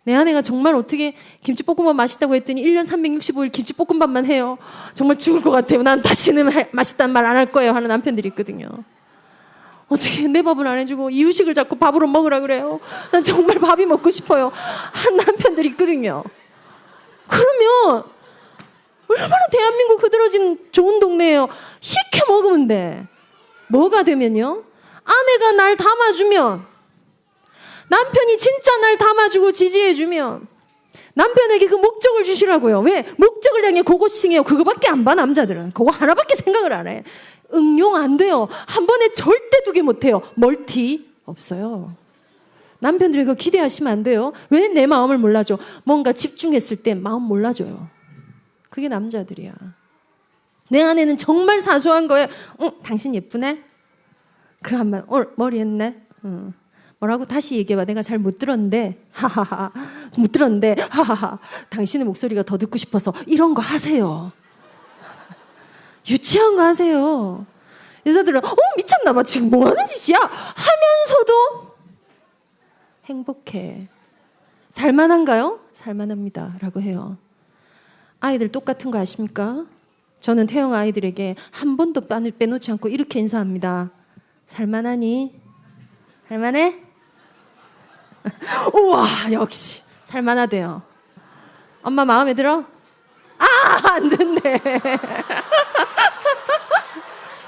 Speaker 1: 내 아내가 정말 어떻게 김치볶음밥 맛있다고 했더니 1년 365일 김치볶음밥만 해요. 정말 죽을 것 같아요. 난 다시는 맛있다는 말 안 할 거예요 하는 남편들이 있거든요. 어떻게 내 밥을 안 해주고 이유식을 자꾸 밥으로 먹으라 그래요. 난 정말 밥이 먹고 싶어요 한 남편들이 있거든요. 그러면 얼마나 대한민국 흐드러진 좋은 동네예요. 시켜 먹으면 돼. 뭐가 되면요, 아내가 날 담아주면, 남편이 진짜 날 담아주고 지지해주면, 남편에게 그 목적을 주시라고요. 왜? 목적을 향해 고고싱해요. 그거밖에 안 봐. 남자들은 그거 하나밖에 생각을 안 해. 응용 안 돼요. 한 번에 절대 2개 못해요. 멀티 없어요. 남편들이 그거 기대하시면 안 돼요. 왜? 내 마음을 몰라줘. 뭔가 집중했을 때 마음 몰라줘요. 그게 남자들이야. 내 아내는 정말 사소한 거예요. 당신 예쁘네? 그 한번 머리 했네? 뭐라고 다시 얘기해봐. 내가 잘 못 들었는데. 하하하. 못 들었는데. 하하하. 당신의 목소리가 더 듣고 싶어서. 이런 거 하세요. 유치한 거 하세요. 여자들은 미쳤나 봐. 지금 뭐 하는 짓이야? 하면서도 행복해. 살만한가요? 살만합니다. 라고 해요. 아이들 똑같은 거 아십니까? 저는 태영 아이들에게 한 번도 빼놓지 않고 이렇게 인사합니다. 살만하니? 살만해? 우와, 역시 살만하대요. 엄마 마음에 들어? 안 된대.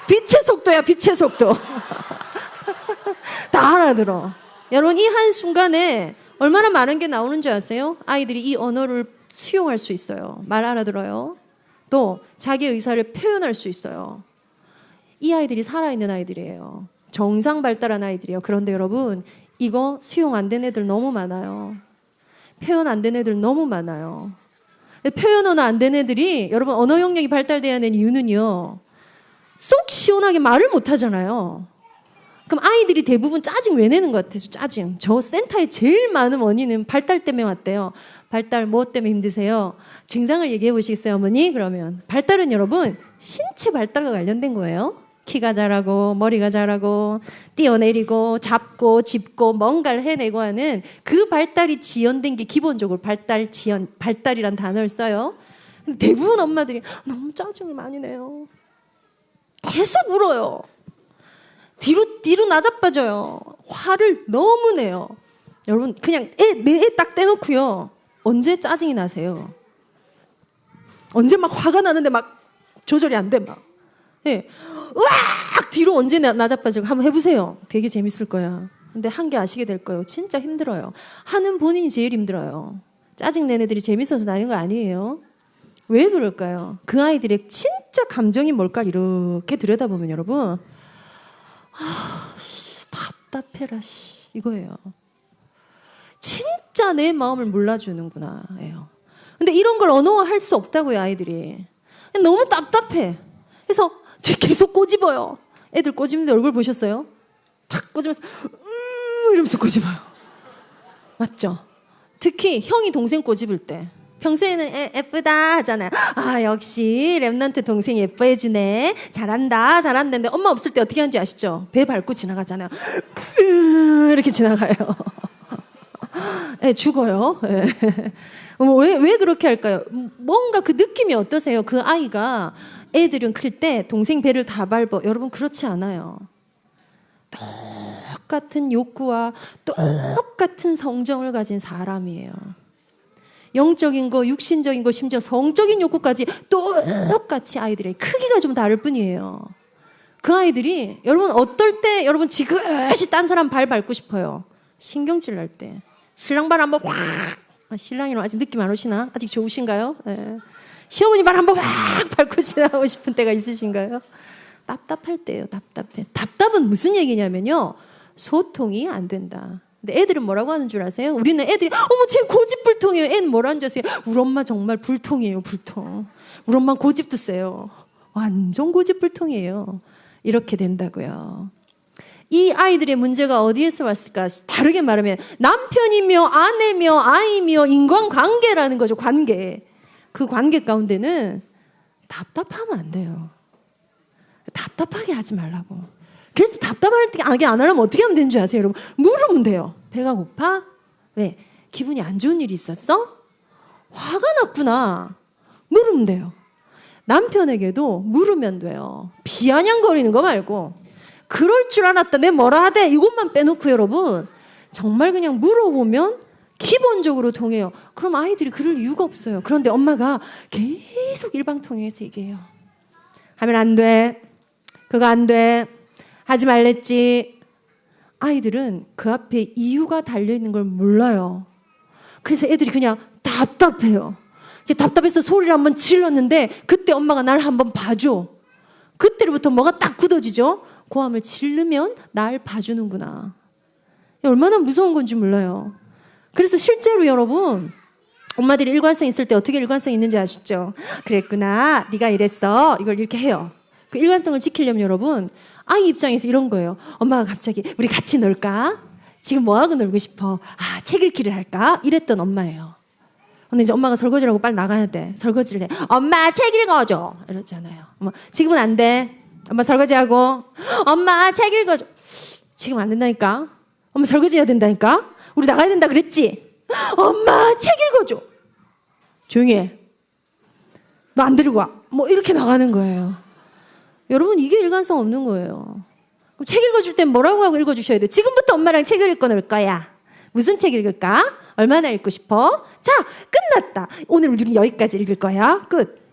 Speaker 1: 빛의 속도야, 빛의 속도. 다 알아들어. 여러분, 이 한순간에 얼마나 많은 게 나오는 줄 아세요? 아이들이 이 언어를 수용할 수 있어요. 말 알아들어요. 또 자기 의사를 표현할 수 있어요. 이 아이들이 살아있는 아이들이에요. 정상 발달한 아이들이에요. 그런데 여러분, 이거 수용 안 된 애들 너무 많아요. 표현 안 된 애들 너무 많아요. 표현 언어 안 된 애들이, 여러분, 언어 영역이 발달돼야 하는 이유는요, 쏙 시원하게 말을 못 하잖아요. 그럼 아이들이 대부분 짜증 왜 내는 것 같아요? 짜증. 저 센터에 제일 많은 원인은 발달 때문에 왔대요. 발달 뭐 때문에 힘드세요? 증상을 얘기해 보시겠어요, 어머니? 그러면 발달은 여러분 신체 발달과 관련된 거예요. 키가 자라고 머리가 자라고 뛰어내리고 잡고 짚고 뭔가를 해내고 하는 그 발달이 지연된 게 기본적으로 발달 지연, 발달이란 단어를 써요. 근데 대부분 엄마들이 너무 짜증을 많이 내요. 계속 울어요. 뒤로 나자빠져요. 화를 너무 내요. 여러분, 그냥 내 애 딱 떼놓고요. 언제 짜증이 나세요? 언제 막 화가 나는데 막 조절이 안 돼, 막. 예. 으악! 뒤로 언제 나자빠지고 한번 해보세요. 되게 재밌을 거야. 근데 한 게 아시게 될 거예요. 진짜 힘들어요. 하는 본인이 제일 힘들어요. 짜증낸 애들이 재밌어서 나는 거 아니에요. 왜 그럴까요? 그 아이들의 진짜 감정이 뭘까 이렇게 들여다보면 여러분, 답답해라 이거예요. 진짜 내 마음을 몰라주는구나 예요. 근데 이런 걸 언어화할 수 없다고요, 아이들이. 너무 답답해. 그래서 쟤 계속 꼬집어요. 애들 꼬집는데 얼굴 보셨어요? 탁 꼬집어서 이러면서 꼬집어요. 맞죠? 특히 형이 동생 꼬집을 때 평소에는 예쁘다 하잖아요. 아, 역시 랩런트 동생 예뻐해주네. 잘한다 잘한다는데 엄마 없을 때 어떻게 하는지 아시죠? 배 밟고 지나가잖아요. 이렇게 지나가요. 예, 죽어요. 예. 왜 그렇게 할까요? 뭔가 그 느낌이 어떠세요? 그 아이가 애들은 클 때 동생 배를 다 밟아. 여러분 그렇지 않아요. 똑같은 욕구와 똑같은 성정을 가진 사람이에요. 영적인 거, 육신적인 거, 심지어 성적인 욕구까지 똑같이 아이들의 크기가 좀 다를 뿐이에요. 그 아이들이 여러분 어떨 때 여러분 지그시 딴 사람 발 밟고 싶어요? 신경질 날 때. 신랑 발 한번 확. 신랑이랑 아직 느낌 안 오시나? 아직 좋으신가요? 네. 시어머니 발 한번 확 밟고 지나가고 싶은 때가 있으신가요? 답답할 때예요. 답답해. 답답은 무슨 얘기냐면요, 소통이 안 된다. 근데 애들은 뭐라고 하는 줄 아세요? 우리는 애들이 어머 쟤 고집불통이에요. 애는 뭐라는 줄 아세요? 우리 엄마 정말 불통이에요. 불통. 우리 엄마 고집도 세요. 완전 고집불통이에요. 이렇게 된다고요. 이 아이들의 문제가 어디에서 왔을까? 다르게 말하면 남편이며 아내며 아이며 인간관계라는 거죠. 관계. 그 관계 가운데는 답답하면 안 돼요. 답답하게 하지 말라고. 그래서 답답할 때 안 하려면 어떻게 하면 되는 줄 아세요, 여러분? 물으면 돼요. 배가 고파? 왜? 기분이 안 좋은 일이 있었어? 화가 났구나. 물으면 돼요. 남편에게도 물으면 돼요. 비아냥거리는 거 말고. 그럴 줄 알았다. 내 뭐라 하대. 이것만 빼놓고 여러분 정말 그냥 물어보면 기본적으로 통해요. 그럼 아이들이 그럴 이유가 없어요. 그런데 엄마가 계속 일방통행해서 얘기해요. 하면 안 돼. 그거 안 돼. 하지 말랬지. 아이들은 그 앞에 이유가 달려있는 걸 몰라요. 그래서 애들이 그냥 답답해요. 답답해서 소리를 한번 질렀는데 그때 엄마가 날 한번 봐줘. 그때로부터 뭐가 딱 굳어지죠. 고함을 지르면 날 봐주는구나. 얼마나 무서운 건지 몰라요. 그래서 실제로 여러분 엄마들이 일관성 있을 때 어떻게 일관성 있는지 아시죠? 그랬구나. 네가 이랬어. 이걸 이렇게 해요. 그 일관성을 지키려면 여러분 아이 입장에서 이런 거예요. 엄마가 갑자기 우리 같이 놀까? 지금 뭐하고 놀고 싶어? 아, 책 읽기를 할까? 이랬던 엄마예요. 근데 이제 엄마가 설거지를 하고 빨리 나가야 돼. 설거지를 해. 엄마 책 읽어줘. 이러잖아요. 지금은 안 돼. 엄마 설거지하고. 엄마 책 읽어줘. 지금 안 된다니까. 엄마 설거지 해야 된다니까. 우리 나가야 된다 그랬지. 엄마 책 읽어줘. 조용히 해. 너 안 데리고 와. 뭐 이렇게 나가는 거예요. 여러분 이게 일관성 없는 거예요. 그럼 책 읽어줄 땐 뭐라고 하고 읽어주셔야 돼요? 지금부터 엄마랑 책을 읽고 놀 거야. 무슨 책 읽을까? 얼마나 읽고 싶어? 자, 끝났다. 오늘 우리 여기까지 읽을 거야. 끝.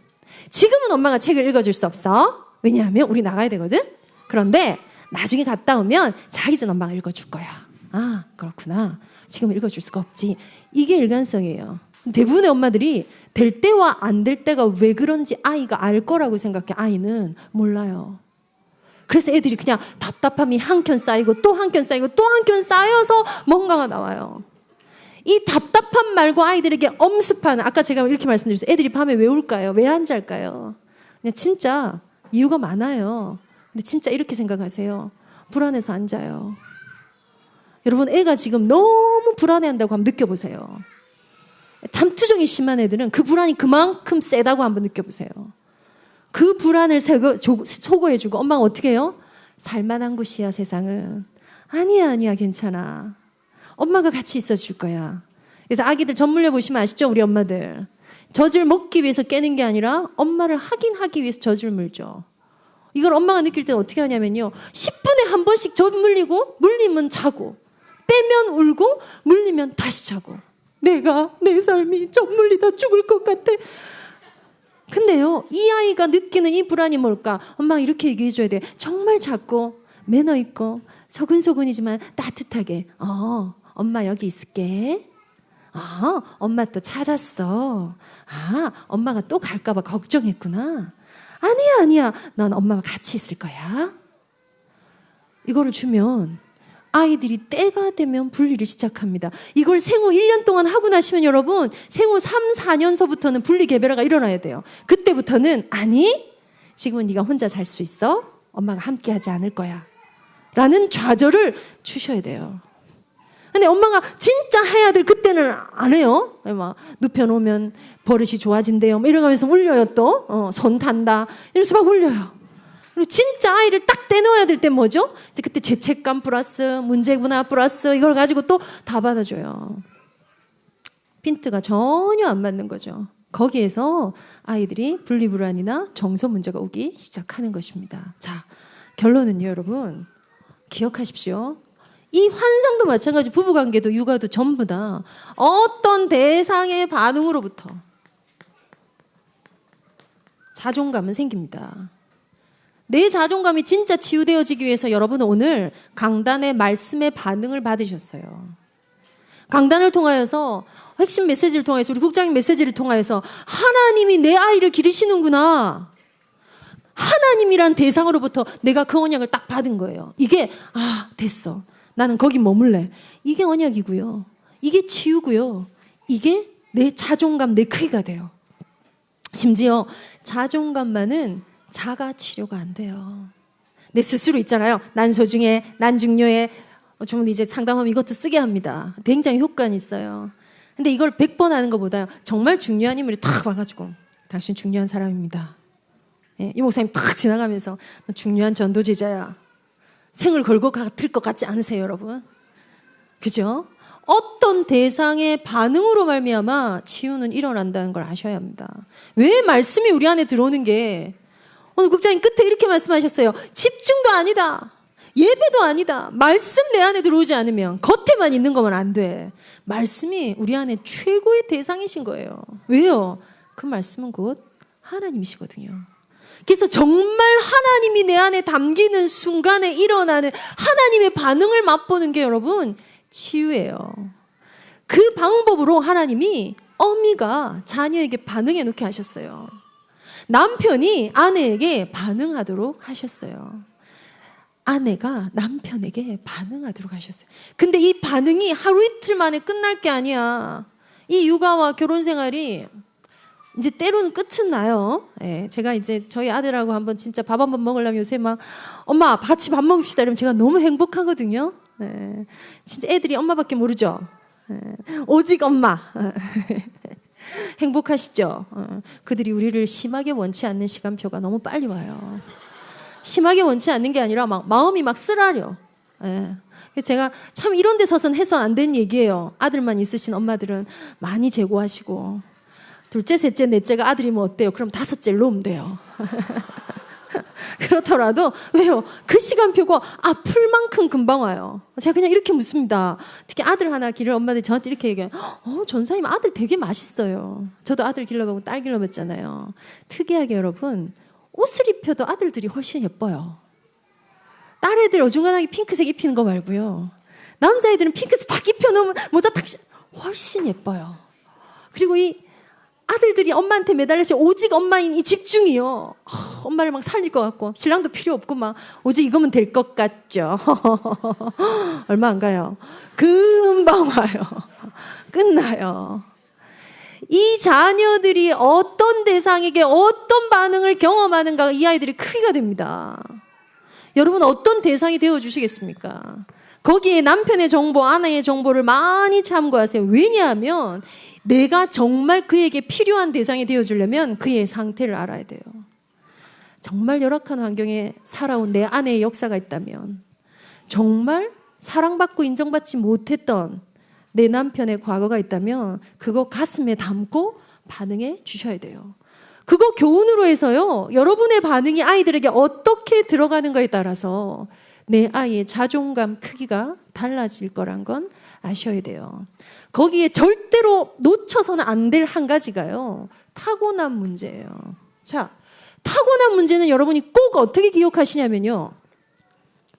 Speaker 1: 지금은 엄마가 책을 읽어줄 수 없어. 왜냐하면 우리 나가야 되거든. 그런데 나중에 갔다 오면 자기 전 엄마가 읽어줄 거야. 아, 그렇구나. 지금 읽어줄 수가 없지. 이게 일관성이에요. 대부분의 엄마들이 될 때와 안 될 때가 왜 그런지 아이가 알 거라고 생각해. 아이는 몰라요. 그래서 애들이 그냥 답답함이 한켠 쌓이고 또 한켠 쌓이고 또 한켠 쌓여서 뭔가가 나와요. 이 답답함 말고 아이들에게 엄습하는, 아까 제가 이렇게 말씀드렸어요. 애들이 밤에 왜 울까요? 왜 안 잘까요? 그냥 진짜 이유가 많아요. 근데 진짜 이렇게 생각하세요. 불안해서 안 자요. 여러분, 애가 지금 너무 불안해한다고 한번 느껴보세요. 잠투정이 심한 애들은 그 불안이 그만큼 세다고 한번 느껴보세요. 그 불안을 소거해주고 엄마가 어떻게 해요? 살만한 곳이야 세상은. 아니야 괜찮아. 엄마가 같이 있어줄 거야. 그래서 아기들 젖 물려보시면 아시죠? 우리 엄마들. 젖을 먹기 위해서 깨는 게 아니라 엄마를 하기 위해서 젖을 물죠. 이걸 엄마가 느낄 때는 어떻게 하냐면요. 10분에 한 번씩 젖 물리고 물리면 자고 빼면 울고 물리면 다시 자고. 내가 내 삶이 젖 물리다 죽을 것 같아. 근데요, 이 아이가 느끼는 이 불안이 뭘까? 엄마가 이렇게 얘기해줘야 돼. 정말 작고 매너 있고 소근소근이지만 따뜻하게. 엄마 여기 있을게. 엄마 또 찾았어. 엄마가 또 갈까 봐 걱정했구나. 아니야. 넌 엄마와 같이 있을 거야. 이거를 주면 아이들이 때가 되면 분리를 시작합니다. 이걸 생후 1년 동안 하고 나시면 여러분, 생후 3, 4년서부터는 분리 개별화가 일어나야 돼요. 그때부터는 아니, 지금은 네가 혼자 잘 수 있어. 엄마가 함께 하지 않을 거야. 라는 좌절을 주셔야 돼요. 근데 엄마가 진짜 해야 될 그때는 안 해요. 막 눕혀놓으면 버릇이 좋아진대요. 이러면서 울려요 또. 손 단다. 이러면서 막 울려요. 그리고 진짜 아이를 딱 떼놓아야 될 때 뭐죠? 이제 그때 죄책감 플러스 문제구나 플러스 이걸 가지고 또 다 받아줘요. 핀트가 전혀 안 맞는 거죠. 거기에서 아이들이 분리불안이나 정서 문제가 오기 시작하는 것입니다. 자, 결론은요, 여러분. 기억하십시오. 이 환상도 마찬가지, 부부관계도 육아도 전부 다 어떤 대상의 반응으로부터 자존감은 생깁니다. 내 자존감이 진짜 치유되어지기 위해서 여러분은 오늘 강단의 말씀의 반응을 받으셨어요. 강단을 통하여서 핵심 메시지를 통해서 우리 국장님 메시지를 통하여서 하나님이 내 아이를 기르시는구나. 하나님이란 대상으로부터 내가 그 언약을 딱 받은 거예요. 이게 됐어. 나는 거기 머물래. 이게 언약이고요. 이게 치유고요. 이게 내 자존감, 내 크기가 돼요. 심지어 자존감만은 자가 치료가 안 돼요. 내 스스로 있잖아요. 난 소중해, 난 중요해. 좀 이제 상담하면 이것도 쓰게 합니다. 굉장히 효과는 있어요. 근데 이걸 100번 하는 것보다 정말 중요한 인물이 탁 와가지고 당신 중요한 사람입니다. 이 목사님 탁 지나가면서 너 중요한 전도제자야. 생을 걸고 같을 것 같지 않으세요, 여러분? 그죠? 어떤 대상의 반응으로 말미암아 치유는 일어난다는 걸 아셔야 합니다. 왜 말씀이 우리 안에 들어오는 게 오늘 국장님 끝에 이렇게 말씀하셨어요. 집중도 아니다. 예배도 아니다. 말씀 내 안에 들어오지 않으면 겉에만 있는 거면 안 돼. 말씀이 우리 안에 최고의 대상이신 거예요. 왜요? 그 말씀은 곧 하나님이시거든요. 그래서 정말 하나님이 내 안에 담기는 순간에 일어나는 하나님의 반응을 맛보는 게 여러분 치유예요. 그 방법으로 하나님이 어미가 자녀에게 반응해 놓게 하셨어요. 남편이 아내에게 반응하도록 하셨어요. 아내가 남편에게 반응하도록 하셨어요. 근데 이 반응이 하루 이틀 만에 끝날 게 아니야. 이 육아와 결혼 생활이 이제 때로는 끝은 나요. 제가 이제 저희 아들하고 한번 진짜 밥 한번 먹으려면 요새 막 엄마 같이 밥 먹읍시다 이러면 제가 너무 행복하거든요. 진짜 애들이 엄마밖에 모르죠. 오직 엄마. 행복하시죠? 그들이 우리를 심하게 원치 않는 시간표가 너무 빨리 와요. 심하게 원치 않는 게 아니라 막 마음이 막 쓰라려. 그래서 제가 참 이런 데 서선 해서 안 된 얘기예요. 아들만 있으신 엄마들은 많이 재고하시고 둘째, 셋째, 넷째가 아들이면 어때요? 그럼 다섯째를 놓으면 돼요. 그렇더라도 왜요? 그 시간표가 풀 만큼 금방 와요. 제가 그냥 이렇게 묻습니다. 특히 아들 하나 기를 엄마들이 저한테 이렇게 얘기해요. 전사님 아들 되게 맛있어요. 저도 아들 길러보고 딸 길러봤잖아요. 특이하게 여러분 옷을 입혀도 아들들이 훨씬 예뻐요. 여자애들 어중간하게 핑크색 입히는 거 말고요. 남자애들은 핑크색 딱 입혀놓으면 모자 딱 훨씬 예뻐요. 그리고 이 아들들이 엄마한테 매달려서 오직 엄마인 이 집중이요. 엄마를 막 살릴 것 같고 신랑도 필요 없고 막 오직 이거면 될 것 같죠. 얼마 안 가요. 금방 와요. 끝나요. 이 자녀들이 어떤 대상에게 어떤 반응을 경험하는가 이 아이들이 크기가 됩니다. 여러분 어떤 대상이 되어주시겠습니까? 거기에 남편의 정보, 아내의 정보를 많이 참고하세요. 왜냐하면 내가 정말 그에게 필요한 대상이 되어주려면 그의 상태를 알아야 돼요. 정말 열악한 환경에 살아온 내 아내의 역사가 있다면, 정말 사랑받고 인정받지 못했던 내 남편의 과거가 있다면 그거 가슴에 담고 반응해 주셔야 돼요. 그거 교훈으로 해서요, 여러분의 반응이 아이들에게 어떻게 들어가는가에 따라서 내 아이의 자존감 크기가 달라질 거란 건 아셔야 돼요. 거기에 절대로 놓쳐서는 안 될 한 가지가요, 타고난 문제예요. 자, 타고난 문제는 여러분이 꼭 어떻게 기억하시냐면요,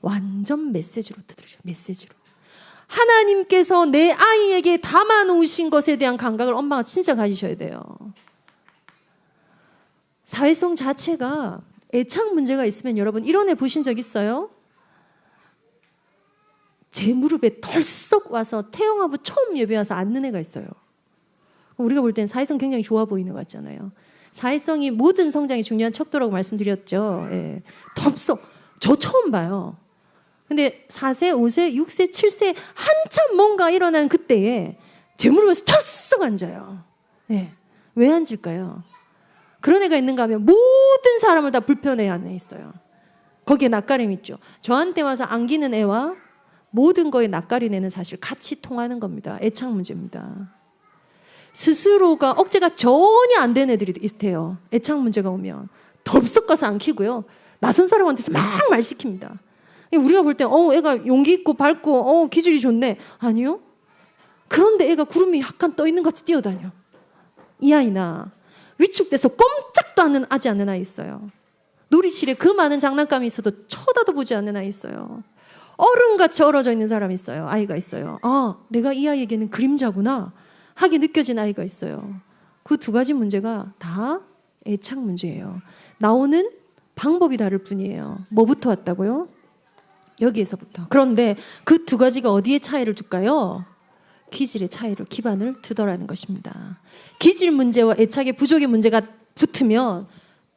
Speaker 1: 완전 메시지로 들으셔요. 메시지로. 하나님께서 내 아이에게 담아놓으신 것에 대한 감각을 엄마가 진짜 가지셔야 돼요. 사회성 자체가 애착 문제가 있으면 여러분 이런 애 보신 적 있어요? 제 무릎에 덜썩 와서 태영아부 처음 예배 와서 앉는 애가 있어요. 우리가 볼 때는 사회성 굉장히 좋아 보이는 것 같잖아요. 사회성이 모든 성장이 중요한 척도라고 말씀드렸죠. 예. 덜썩. 저 처음 봐요. 근데 4세, 5세, 6세, 7세 한참 뭔가 일어나는 그때에 제 무릎에서 털썩 앉아요. 예. 왜 앉을까요? 그런 애가 있는가 하면 모든 사람을 다 불편해하는 애 있어요. 거기에 낯가림 있죠. 저한테 와서 안기는 애와 모든 거에 낯가린 애는 사실 같이 통하는 겁니다. 애착 문제입니다. 스스로가 억제가 전혀 안 되는 애들이 있대요. 애착 문제가 오면 덜썩 가서 안기고요, 낯선 사람한테서 막 말 시킵니다. 우리가 볼 때 애가 용기 있고 밝고 기질이 좋네. 아니요. 그런데 애가 구름이 약간 떠 있는 것 같이 뛰어다녀. 이 아이나 위축돼서 꼼짝도 하지 않는 아이 있어요. 놀이실에 그 많은 장난감이 있어도 쳐다도 보지 않는 아이 있어요. 얼음같이 얼어져 있는 사람이 있어요. 아이가 있어요. 아, 내가 이 아이에게는 그림자구나 하게 느껴진 아이가 있어요. 그 두 가지 문제가 다 애착 문제예요. 나오는 방법이 다를 뿐이에요. 뭐부터 왔다고요? 여기에서부터. 그런데 그 두 가지가 어디에 차이를 둘까요? 기질의 차이로 기반을 두더라는 것입니다. 기질 문제와 애착의 부족의 문제가 붙으면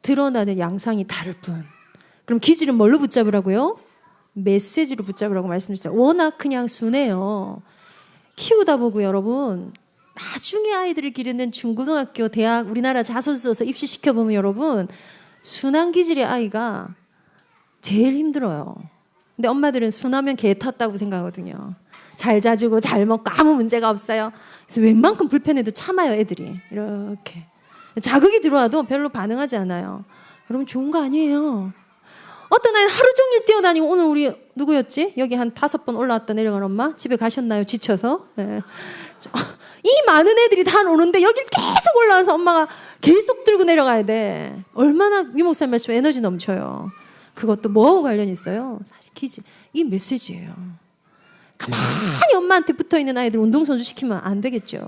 Speaker 1: 드러나는 양상이 다를 뿐. 그럼 기질은 뭘로 붙잡으라고요? 메시지로 붙잡으라고 말씀드렸어요. 워낙 그냥 순해요. 키우다 보고 여러분, 나중에 아이들을 기르는 중고등학교, 대학, 우리나라 자소서 입시시켜보면 여러분, 순한 기질의 아이가 제일 힘들어요. 근데 엄마들은 순하면 개 탔다고 생각하거든요. 잘 자주고 잘 먹고 아무 문제가 없어요. 그래서 웬만큼 불편해도 참아요, 애들이. 이렇게. 자극이 들어와도 별로 반응하지 않아요. 여러분 좋은 거 아니에요. 어떤 아이는 하루 종일 뛰어다니고, 오늘 우리 누구였지? 여기 한 5번 올라왔다 내려간 엄마? 집에 가셨나요? 지쳐서? 네. 이 많은 애들이 다 오는데 여길 계속 올라와서 엄마가 계속 들고 내려가야 돼. 얼마나 유목사님 말씀 에너지 넘쳐요. 그것도 뭐하고 관련이 있어요? 사실 기질. 이 메시지예요. 가만히 엄마한테 붙어있는 아이들 운동선수 시키면 안 되겠죠.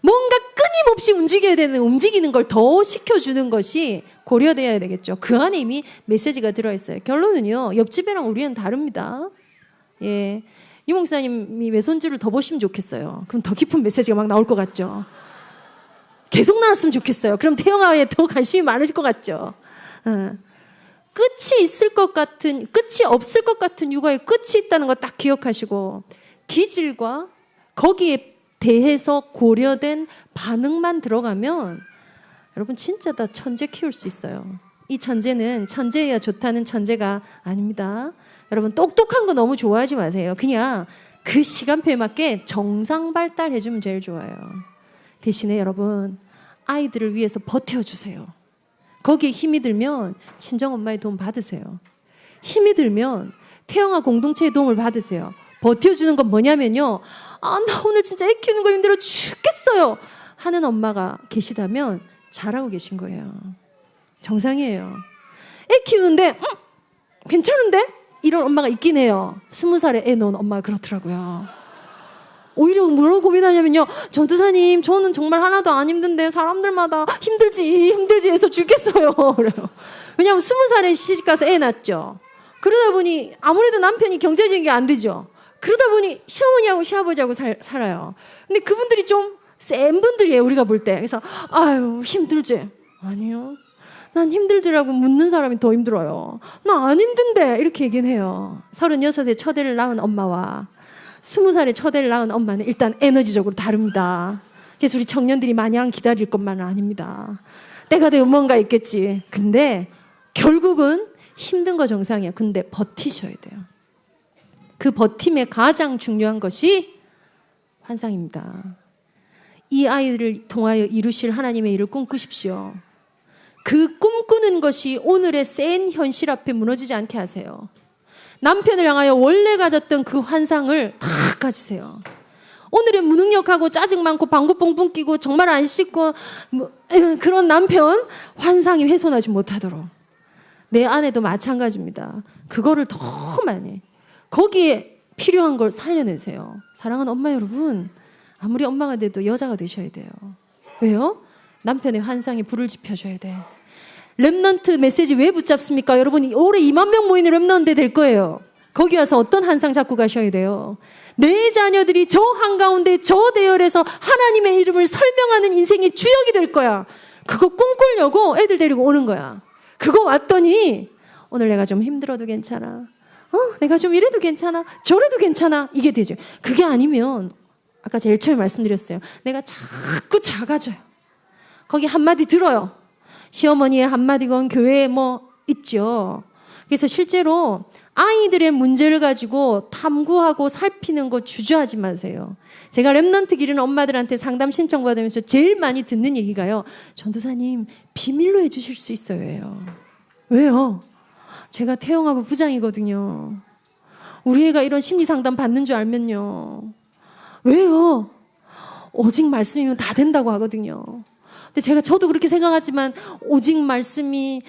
Speaker 1: 뭔가 끊임없이 움직여야 되는, 움직이는 걸 더 시켜주는 것이 고려되어야 되겠죠. 그 안에 이미 메시지가 들어있어요. 결론은요, 옆집애랑 우리는 다릅니다. 예, 유 목사님이 외손주를 더 보시면 좋겠어요. 그럼 더 깊은 메시지가 막 나올 것 같죠. 계속 나왔으면 좋겠어요. 그럼 태영아에 더 관심이 많으실 것 같죠. 끝이 있을 것 같은, 끝이 없을 것 같은 육아에 끝이 있다는 거 딱 기억하시고, 기질과 거기에 대해서 고려된 반응만 들어가면 여러분 진짜 다 천재 키울 수 있어요. 이 천재는 천재여야 좋다는 천재가 아닙니다. 여러분 똑똑한 거 너무 좋아하지 마세요. 그냥 그 시간표에 맞게 정상 발달해주면 제일 좋아요. 대신에 여러분 아이들을 위해서 버텨주세요. 거기에 힘이 들면 친정엄마의 도움 받으세요. 힘이 들면 태영아 공동체의 도움을 받으세요. 버텨주는 건 뭐냐면요, 아, 나 오늘 진짜 애 키우는 거 힘들어 죽겠어요 하는 엄마가 계시다면 잘하고 계신 거예요. 정상이에요. 애 키우는데 괜찮은데? 이런 엄마가 있긴 해요. 20살에 애 놓은 엄마가 그렇더라고요. 오히려 뭐라고 고민하냐면요. 전도사님, 저는 정말 하나도 안 힘든데 사람들마다 힘들지 해서 죽겠어요. 그래요. 왜냐하면 20살에 시집가서 애 낳죠. 그러다 보니 아무래도 남편이 경제적인 게 안 되죠. 그러다 보니 시어머니하고 시아버지하고 살아요. 근데 그분들이 좀 센 분들이에요, 우리가 볼 때. 그래서 아유, 힘들지? 아니요. 난 힘들지라고 묻는 사람이 더 힘들어요. 나 안 힘든데 이렇게 얘기는 해요. 36에 첫애를 낳은 엄마와 20살에 첫애를 낳은 엄마는 일단 에너지적으로 다릅니다. 그래서 우리 청년들이 마냥 기다릴 것만은 아닙니다. 때가 되면 뭔가 있겠지. 근데 결국은 힘든 거 정상이에요. 근데 버티셔야 돼요. 그 버팀에 가장 중요한 것이 환상입니다. 이 아이들을 통하여 이루실 하나님의 일을 꿈꾸십시오. 그 꿈꾸는 것이 오늘의 센 현실 앞에 무너지지 않게 하세요. 남편을 향하여 원래 가졌던 그 환상을 다 가지세요. 오늘의 무능력하고 짜증 많고 방구 뿡뿡 끼고 정말 안 씻고 그런 남편 환상이 훼손하지 못하도록 내 아내도 마찬가지입니다. 그거를 더 많이 거기에 필요한 걸 살려내세요. 사랑하는 엄마 여러분, 아무리 엄마가 돼도 여자가 되셔야 돼요. 왜요? 남편의 환상에 불을 지펴줘야 돼. 렘넌트 메시지 왜 붙잡습니까? 여러분, 올해 2만 명 모이는 렘넌트 될 거예요. 거기 와서 어떤 환상 잡고 가셔야 돼요? 내 자녀들이 저 한가운데 저 대열에서 하나님의 이름을 설명하는 인생의 주역이 될 거야. 그거 꿈꾸려고 애들 데리고 오는 거야. 그거 왔더니 오늘 내가 좀 힘들어도 괜찮아. 내가 좀 이래도 괜찮아. 저래도 괜찮아. 이게 되죠. 그게 아니면 아까 제일 처음에 말씀드렸어요. 내가 자꾸 작아져요. 거기 한마디 들어요. 시어머니의 한마디건 교회에 뭐 있죠. 그래서 실제로 아이들의 문제를 가지고 탐구하고 살피는 거 주저하지 마세요. 제가 렘넌트 기르는 엄마들한테 상담 신청받으면서 제일 많이 듣는 얘기가요. 전도사님, 비밀로 해주실 수 있어요. 왜요? 제가 태영아부 부장이거든요. 우리 애가 이런 심리 상담 받는 줄 알면요. 왜요? 오직 말씀이면 다 된다고 하거든요. 근데 저도 그렇게 생각하지만 오직 말씀이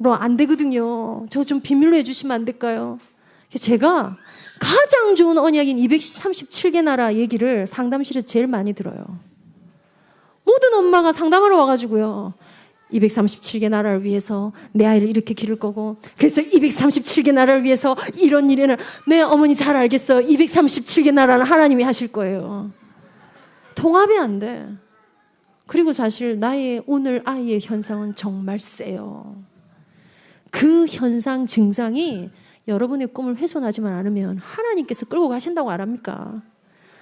Speaker 1: 안 되거든요. 저 좀 비밀로 해주시면 안 될까요? 제가 가장 좋은 언약인 237개 나라 얘기를 상담실에서 제일 많이 들어요. 모든 엄마가 상담하러 와가지고요. 237개 나라를 위해서 내 아이를 이렇게 기를 거고, 그래서 237개 나라를 위해서 이런 일에는 내 어머니 잘 알겠어. 237개 나라는 하나님이 하실 거예요. 통합이 안 돼. 그리고 사실 나의 오늘 아이의 현상은 정말 세요. 그 현상 증상이 여러분의 꿈을 훼손하지만 않으면 하나님께서 끌고 가신다고 안 합니까?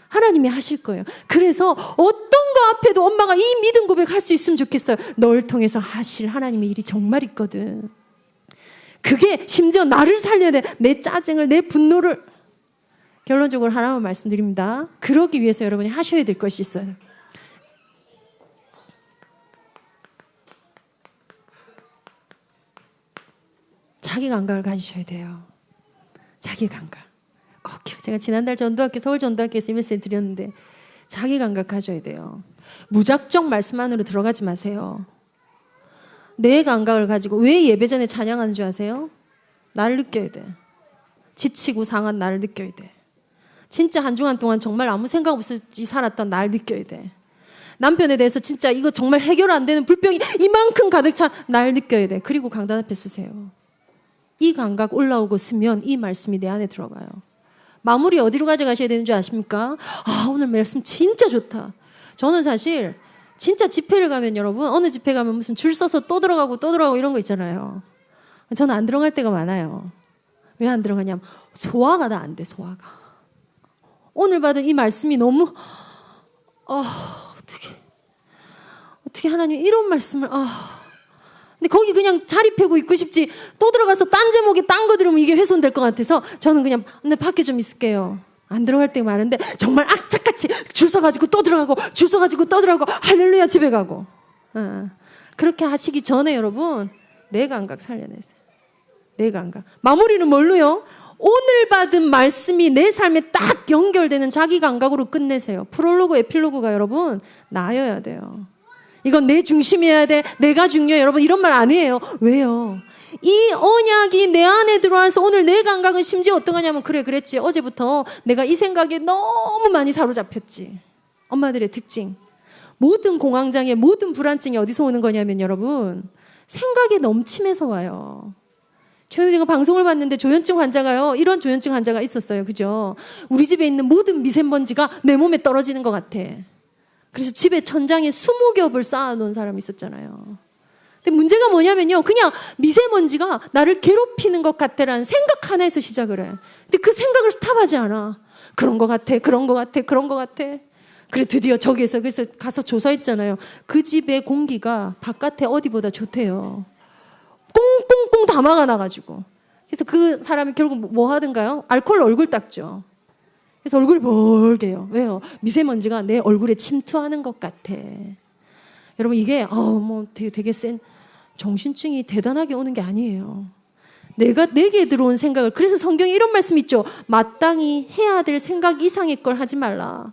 Speaker 1: 하나님이 하실 거예요. 그래서 어떤 거 앞에도 엄마가 이 믿음 고백할 수 있으면 좋겠어요. 널 통해서 하실 하나님의 일이 정말 있거든. 그게 심지어 나를 살려야 돼. 내 짜증을, 내 분노를. 결론적으로 하나만 말씀드립니다. 그러기 위해서 여러분이 하셔야 될 것이 있어요. 자기 감각을 가지셔야 돼요. 자기 감각. 꼭요. 제가 지난달 전도학교, 서울 전도학교에서 메시지 드렸는데 자기 감각 가져야 돼요. 무작정 말씀 안으로 들어가지 마세요. 내 감각을 가지고 왜 예배 전에 찬양하는 줄 아세요? 나를 느껴야 돼. 지치고 상한 나를 느껴야 돼. 진짜 한 주간 동안 정말 아무 생각 없이 살았던 나를 느껴야 돼. 남편에 대해서 진짜 이거 정말 해결 안 되는 불평이 이만큼 가득 찬 나를 느껴야 돼. 그리고 강단 앞에 쓰세요. 이 감각 올라오고 쓰면 이 말씀이 내 안에 들어가요. 마무리 어디로 가져가셔야 되는 줄 아십니까? 아, 오늘 말씀 진짜 좋다. 저는 사실 진짜 집회를 가면 여러분, 어느 집회 가면 무슨 줄 서서 또 들어가고 이런 거 있잖아요. 저는 안 들어갈 때가 많아요. 왜 안 들어가냐면 소화가 다 안 돼, 소화가. 오늘 받은 이 말씀이 너무 어떻게 하나님 이런 말씀을 근데 거기 그냥 자리 펴고 있고 싶지 또 들어가서 딴 제목에 딴 거 들으면 이게 훼손될 것 같아서 저는 그냥 근데 밖에 좀 있을게요. 안 들어갈 때가 많은데 정말 악착같이 줄 서가지고 또 들어가고 줄 서가지고 또 들어가고 할렐루야 집에 가고 그렇게 하시기 전에 여러분 내 감각 살려내세요. 내 감각. 마무리는 뭘로요? 오늘 받은 말씀이 내 삶에 딱 연결되는 자기 감각으로 끝내세요. 프롤로그, 에필로그가 여러분 나여야 돼요. 이건 내 중심이어야 돼. 내가 중요해. 여러분 이런 말 아니에요. 왜요? 이 언약이 내 안에 들어와서 오늘 내 감각은 심지어 어떠하냐면 그래 그랬지. 어제부터 내가 이 생각에 너무 많이 사로잡혔지. 엄마들의 특징. 모든 공황장애, 모든 불안증이 어디서 오는 거냐면 여러분 생각의 넘침에서 와요. 최근에 제가 방송을 봤는데 조현증 환자가요. 이런 조현증 환자가 있었어요. 그죠? 우리 집에 있는 모든 미세먼지가 내 몸에 떨어지는 것 같아. 그래서 집에 천장에 20겹을 쌓아놓은 사람이 있었잖아요. 근데 문제가 뭐냐면요. 그냥 미세먼지가 나를 괴롭히는 것 같다라는 생각 하나에서 시작을 해. 근데 그 생각을 스탑하지 않아. 그런 것 같아. 그런 것 같아. 그런 것 같아. 그래 드디어 저기에서 그래서 가서 조사했잖아요. 그 집의 공기가 바깥에 어디보다 좋대요. 꽁꽁꽁 다 막아놔가지고. 그래서 그 사람이 결국 뭐 하든가요? 알코올로 얼굴 닦죠. 그래서 얼굴이 멀게요. 왜요? 미세먼지가 내 얼굴에 침투하는 것 같아. 여러분 이게 뭐 되게 센 정신증이 대단하게 오는 게 아니에요. 내게 들어온 생각을 그래서 성경에 이런 말씀 있죠. 마땅히 해야 될 생각 이상의 걸 하지 말라.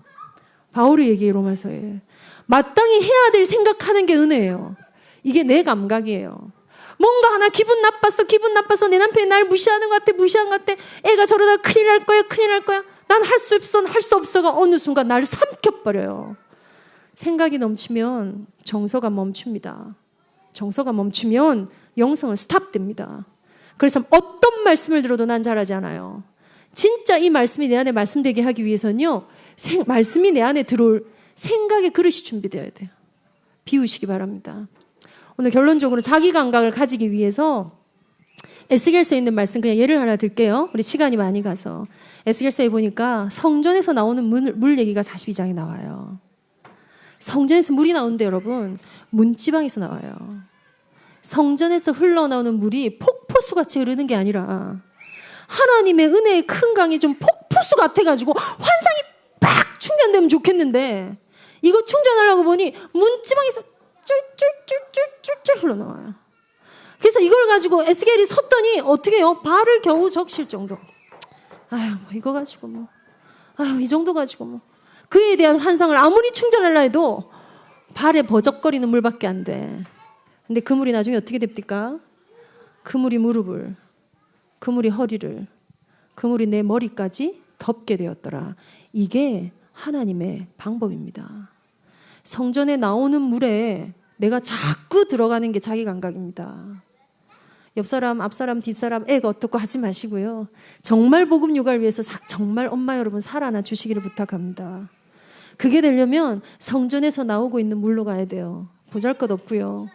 Speaker 1: 바울의 얘기예요. 로마서에. 마땅히 해야 될 생각하는 게 은혜예요. 이게 내 감각이에요. 뭔가 하나 기분 나빠서 내 남편이 날 무시하는 것 같아. 애가 저러다 큰일 날 거야. 난 할 수 없어가 어느 순간 나를 삼켜버려요. 생각이 넘치면 정서가 멈춥니다. 정서가 멈추면 영성은 스탑됩니다. 그래서 어떤 말씀을 들어도 난 잘하지 않아요. 진짜 이 말씀이 내 안에 말씀되게 하기 위해서는요. 말씀이 내 안에 들어올 생각의 그릇이 준비되어야 돼요. 비우시기 바랍니다. 오늘 결론적으로 자기 감각을 가지기 위해서 에스겔서에 있는 말씀 그냥 예를 하나 들게요. 우리 시간이 많이 가서. 에스겔서에 보니까 성전에서 나오는 물 얘기가 42장에 나와요. 성전에서 물이 나오는데 여러분 문지방에서 나와요. 성전에서 흘러나오는 물이 폭포수같이 흐르는 게 아니라 하나님의 은혜의 큰 강이 좀 폭포수 같아가지고 환상이 팍 충전되면 좋겠는데 이거 충전하려고 보니 문지방에서 쫄쫄쫄쫄쫄쫄 흘러나와요. 그래서 이걸 가지고 에스겔이 섰더니 어떻게 해요? 발을 겨우 적실 정도. 이거 가지고 이 정도 가지고 그에 대한 환상을 아무리 충전하려 해도 발에 버적거리는 물밖에 안 돼. 근데 그 물이 나중에 어떻게 됩니까? 그 물이 무릎을, 그 물이 허리를, 그 물이 내 머리까지 덮게 되었더라. 이게 하나님의 방법입니다. 성전에 나오는 물에 내가 자꾸 들어가는 게 자기 감각입니다. 옆사람, 앞사람, 뒷사람, 애가 어떻고 하지 마시고요. 정말 복음 육아를 위해서 정말 엄마 여러분 살아나 주시기를 부탁합니다. 그게 되려면 성전에서 나오고 있는 물로 가야 돼요. 보잘것없고요.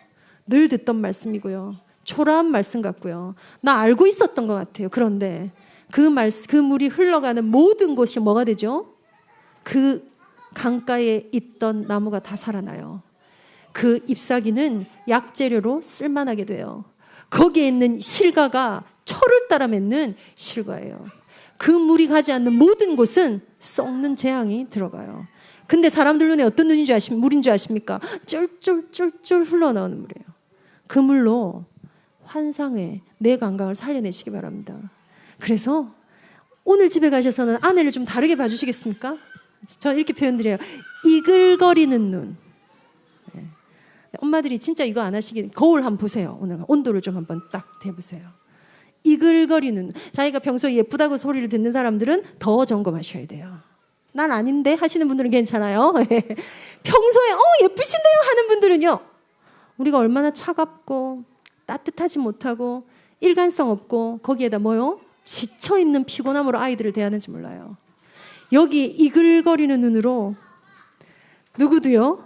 Speaker 1: 늘 듣던 말씀이고요. 초라한 말씀 같고요. 나 알고 있었던 것 같아요. 그런데 그 물이 흘러가는 모든 곳이 뭐가 되죠? 그 강가에 있던 나무가 다 살아나요. 그 잎사귀는 약재료로 쓸만하게 돼요. 거기에 있는 실과가 철을 따라 맺는 실과예요. 그 물이 가지 않는 모든 곳은 썩는 재앙이 들어가요. 근데 사람들 눈에 어떤 물인 줄 아십니까? 쫄쫄쫄쫄 흘러나오는 물이에요. 그 물로 환상의 내 감각을 살려내시기 바랍니다. 그래서 오늘 집에 가셔서는 아내를 좀 다르게 봐주시겠습니까? 저는 이렇게 표현드려요. 이글거리는 눈. 네. 엄마들이 진짜 이거 안 하시긴 거울 한번 보세요. 오늘 온도를 좀 한번 딱 대보세요. 이글거리는 자기가 평소에 예쁘다고 소리를 듣는 사람들은 더 점검하셔야 돼요. 난 아닌데 하시는 분들은 괜찮아요. 평소에 예쁘신데요 하는 분들은요. 우리가 얼마나 차갑고 따뜻하지 못하고 일관성 없고 거기에다 뭐요? 지쳐있는 피곤함으로 아이들을 대하는지 몰라요. 여기 이글거리는 눈으로 누구도요?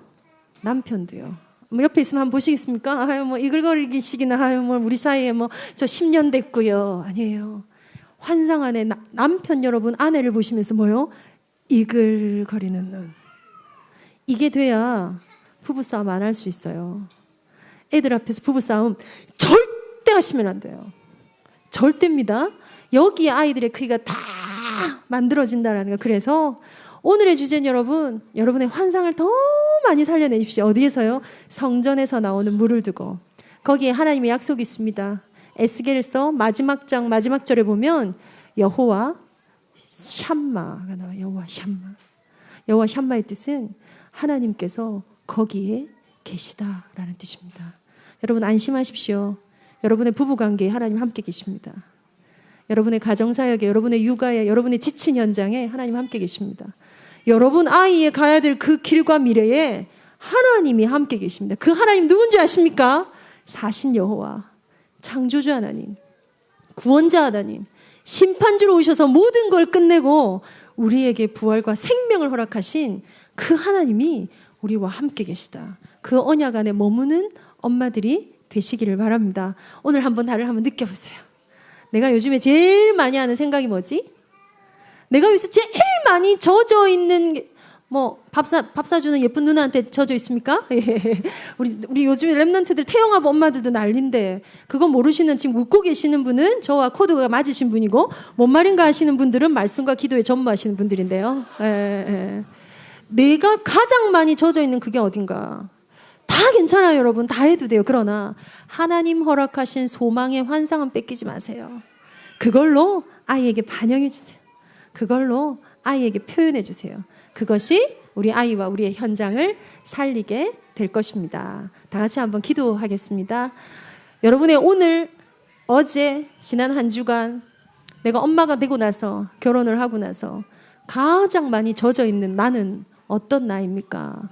Speaker 1: 남편도요. 옆에 있으면 한번 보시겠습니까? 이글거리기식이나 우리 사이에 저 10년 됐고요. 아니에요. 환상 안에 남편 여러분 아내를 보시면서 뭐요? 이글거리는 눈. 이게 돼야 부부싸움 안 할 수 있어요. 애들 앞에서 부부싸움 절대 하시면 안 돼요. 절대입니다. 여기에 아이들의 크기가 다 만들어진다라는 거. 그래서 오늘의 주제는 여러분의 환상을 더 많이 살려내십시오. 어디에서요? 성전에서 나오는 물을 두고. 거기에 하나님의 약속이 있습니다. 에스겔서 마지막 장 마지막 절에 보면 여호와 샴마가 나와요. 여호와 샴마. 여호와 샴마의 뜻은 하나님께서 거기에 계시다라는 뜻입니다. 여러분 안심하십시오. 여러분의 부부관계에 하나님 함께 계십니다. 여러분의 가정사역에, 여러분의 육아에, 여러분의 지친 현장에 하나님 함께 계십니다. 여러분 아이의 가야 될 그 길과 미래에 하나님이 함께 계십니다. 그 하나님 누군지 아십니까? 사신 여호와, 창조주 하나님, 구원자 하나님, 심판주로 오셔서 모든 걸 끝내고 우리에게 부활과 생명을 허락하신 그 하나님이 우리와 함께 계시다. 그 언약 안에 머무는 엄마들이 되시기를 바랍니다. 오늘 한번 나를 한번 느껴보세요. 내가 요즘에 제일 많이 하는 생각이 뭐지? 내가 요새 제일 많이 젖어 있는 게 밥 사주는 예쁜 누나한테 젖어 있습니까? 우리 요즘에 랩런트들 태영아부 엄마들도 난린데 그거 모르시는 지금 웃고 계시는 분은 저와 코드가 맞으신 분이고 뭔 말인가 하시는 분들은 말씀과 기도에 전무하시는 분들인데요. 내가 가장 많이 젖어 있는 그게 어딘가? 다 괜찮아요, 여러분. 다 해도 돼요. 그러나 하나님 허락하신 소망의 환상은 뺏기지 마세요. 그걸로 아이에게 반영해 주세요. 그걸로 아이에게 표현해 주세요. 그것이 우리 아이와 우리의 현장을 살리게 될 것입니다. 다 같이 한번 기도하겠습니다. 여러분의 오늘, 어제, 지난 한 주간 내가 엄마가 되고 나서, 결혼을 하고 나서 가장 많이 젖어 있는 나는 어떤 나입니까?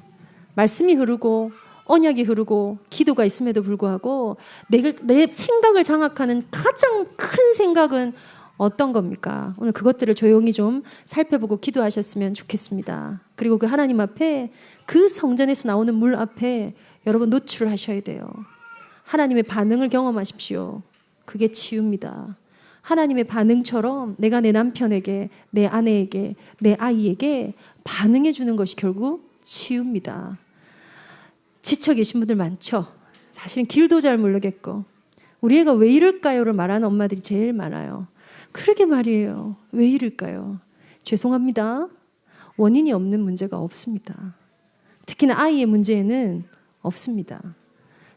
Speaker 1: 말씀이 흐르고 언약이 흐르고 기도가 있음에도 불구하고 내 생각을 장악하는 가장 큰 생각은 어떤 겁니까? 오늘 그것들을 조용히 좀 살펴보고 기도하셨으면 좋겠습니다. 그리고 그 하나님 앞에, 그 성전에서 나오는 물 앞에 여러분 노출을 하셔야 돼요. 하나님의 반응을 경험하십시오. 그게 치유입니다. 하나님의 반응처럼 내가 내 남편에게, 내 아내에게, 내 아이에게 반응해 주는 것이 결국 치유입니다. 지쳐 계신 분들 많죠? 사실은 길도 잘 모르겠고 우리 애가 왜 이럴까요를 말하는 엄마들이 제일 많아요. 그러게 말이에요. 왜 이럴까요? 죄송합니다. 원인이 없는 문제가 없습니다. 특히나 아이의 문제에는 없습니다.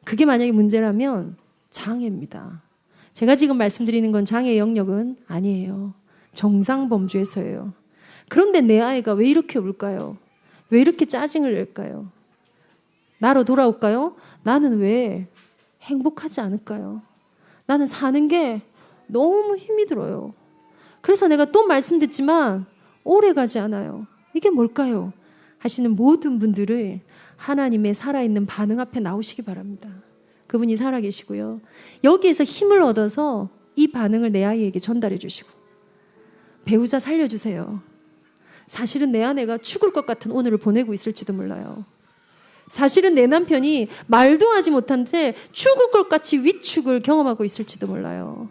Speaker 1: 그게 만약에 문제라면 장애입니다. 제가 지금 말씀드리는 건 장애 영역은 아니에요. 정상범주에서예요. 그런데 내 아이가 왜 이렇게 울까요? 왜 이렇게 짜증을 낼까요? 나로 돌아올까요? 나는 왜 행복하지 않을까요? 나는 사는 게 너무 힘이 들어요. 그래서 내가 또 말씀 듣지만 오래 가지 않아요. 이게 뭘까요? 하시는 모든 분들을 하나님의 살아있는 반응 앞에 나오시기 바랍니다. 그분이 살아계시고요. 여기에서 힘을 얻어서 이 반응을 내 아이에게 전달해 주시고, 배우자 살려주세요. 사실은 내 아내가 죽을 것 같은 오늘을 보내고 있을지도 몰라요. 사실은 내 남편이 말도 하지 못한 채 죽을 것 같이 위축을 경험하고 있을지도 몰라요.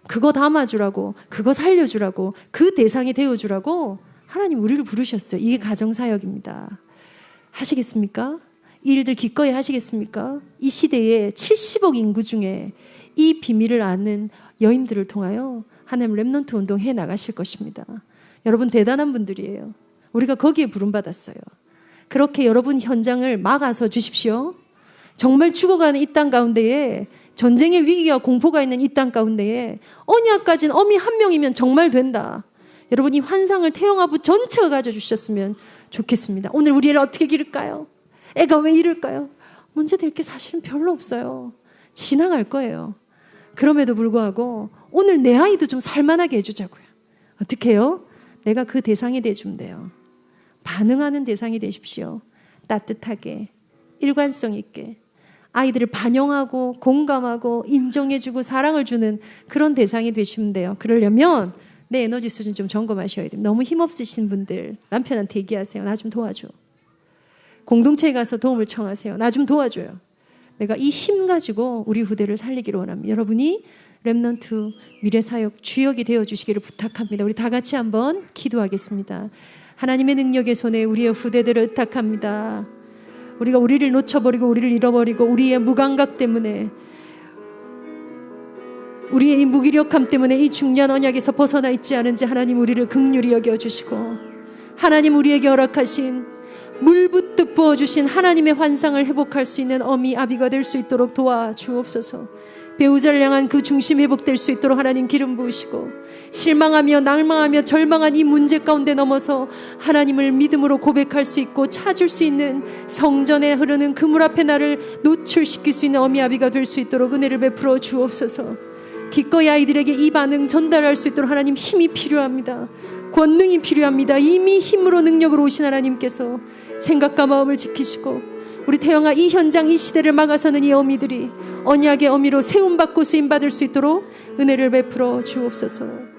Speaker 1: 그거 담아주라고, 그거 살려주라고, 그 대상이 되어주라고 하나님 우리를 부르셨어요. 이게 가정사역입니다. 하시겠습니까? 이 일들 기꺼이 하시겠습니까? 이 시대에 70억 인구 중에 이 비밀을 아는 여인들을 통하여 하나님 랩넌트 운동 해 나가실 것입니다. 여러분 대단한 분들이에요. 우리가 거기에 부름받았어요. 그렇게 여러분 현장을 막아서 주십시오. 정말 죽어가는 이 땅 가운데에, 전쟁의 위기와 공포가 있는 이 땅 가운데에 언약 가진 어미 한 명이면 정말 된다. 여러분 이 환상을 태영아부 전체가 가져주셨으면 좋겠습니다. 오늘 우리 애를 어떻게 기를까요? 애가 왜 이럴까요? 문제될 게 사실은 별로 없어요. 지나갈 거예요. 그럼에도 불구하고 오늘 내 아이도 좀 살만하게 해주자고요. 어떻게 해요? 내가 그 대상이 돼주면 돼요. 반응하는 대상이 되십시오. 따뜻하게, 일관성 있게 아이들을 반영하고 공감하고 인정해주고 사랑을 주는 그런 대상이 되시면 돼요. 그러려면 내 에너지 수준 좀 점검하셔야 돼요. 너무 힘없으신 분들 남편한테 얘기하세요. 나 좀 도와줘. 공동체에 가서 도움을 청하세요. 나 좀 도와줘요. 내가 이 힘 가지고 우리 후대를 살리기를 원합니다. 여러분이 랩넌트 미래사역 주역이 되어주시기를 부탁합니다. 우리 다 같이 한번 기도하겠습니다. 하나님의 능력의 손에 우리의 후대들을 의탁합니다. 우리가 우리를 놓쳐버리고 우리를 잃어버리고 우리의 무감각 때문에, 우리의 이 무기력함 때문에 이 중요한 언약에서 벗어나 있지 않은지 하나님 우리를 긍휼히 여겨주시고, 하나님 우리에게 허락하신 물붓듯 부어주신 하나님의 환상을 회복할 수 있는 어미 아비가 될 수 있도록 도와주옵소서. 배우자를 향한 그 중심 회복될 수 있도록 하나님 기름 부으시고, 실망하며 낭망하며 절망한 이 문제 가운데 넘어서 하나님을 믿음으로 고백할 수 있고 찾을 수 있는 성전에 흐르는 그 물 앞에 나를 노출시킬 수 있는 어미아비가 될 수 있도록 은혜를 베풀어 주옵소서. 기꺼이 아이들에게 이 반응 전달할 수 있도록 하나님 힘이 필요합니다. 권능이 필요합니다. 이미 힘으로 능력으로 오신 하나님께서 생각과 마음을 지키시고, 우리 태영아 이 현장 이 시대를 막아서는 이 어미들이 언약의 어미로 세움받고 쓰임받을 수 있도록 은혜를 베풀어 주옵소서.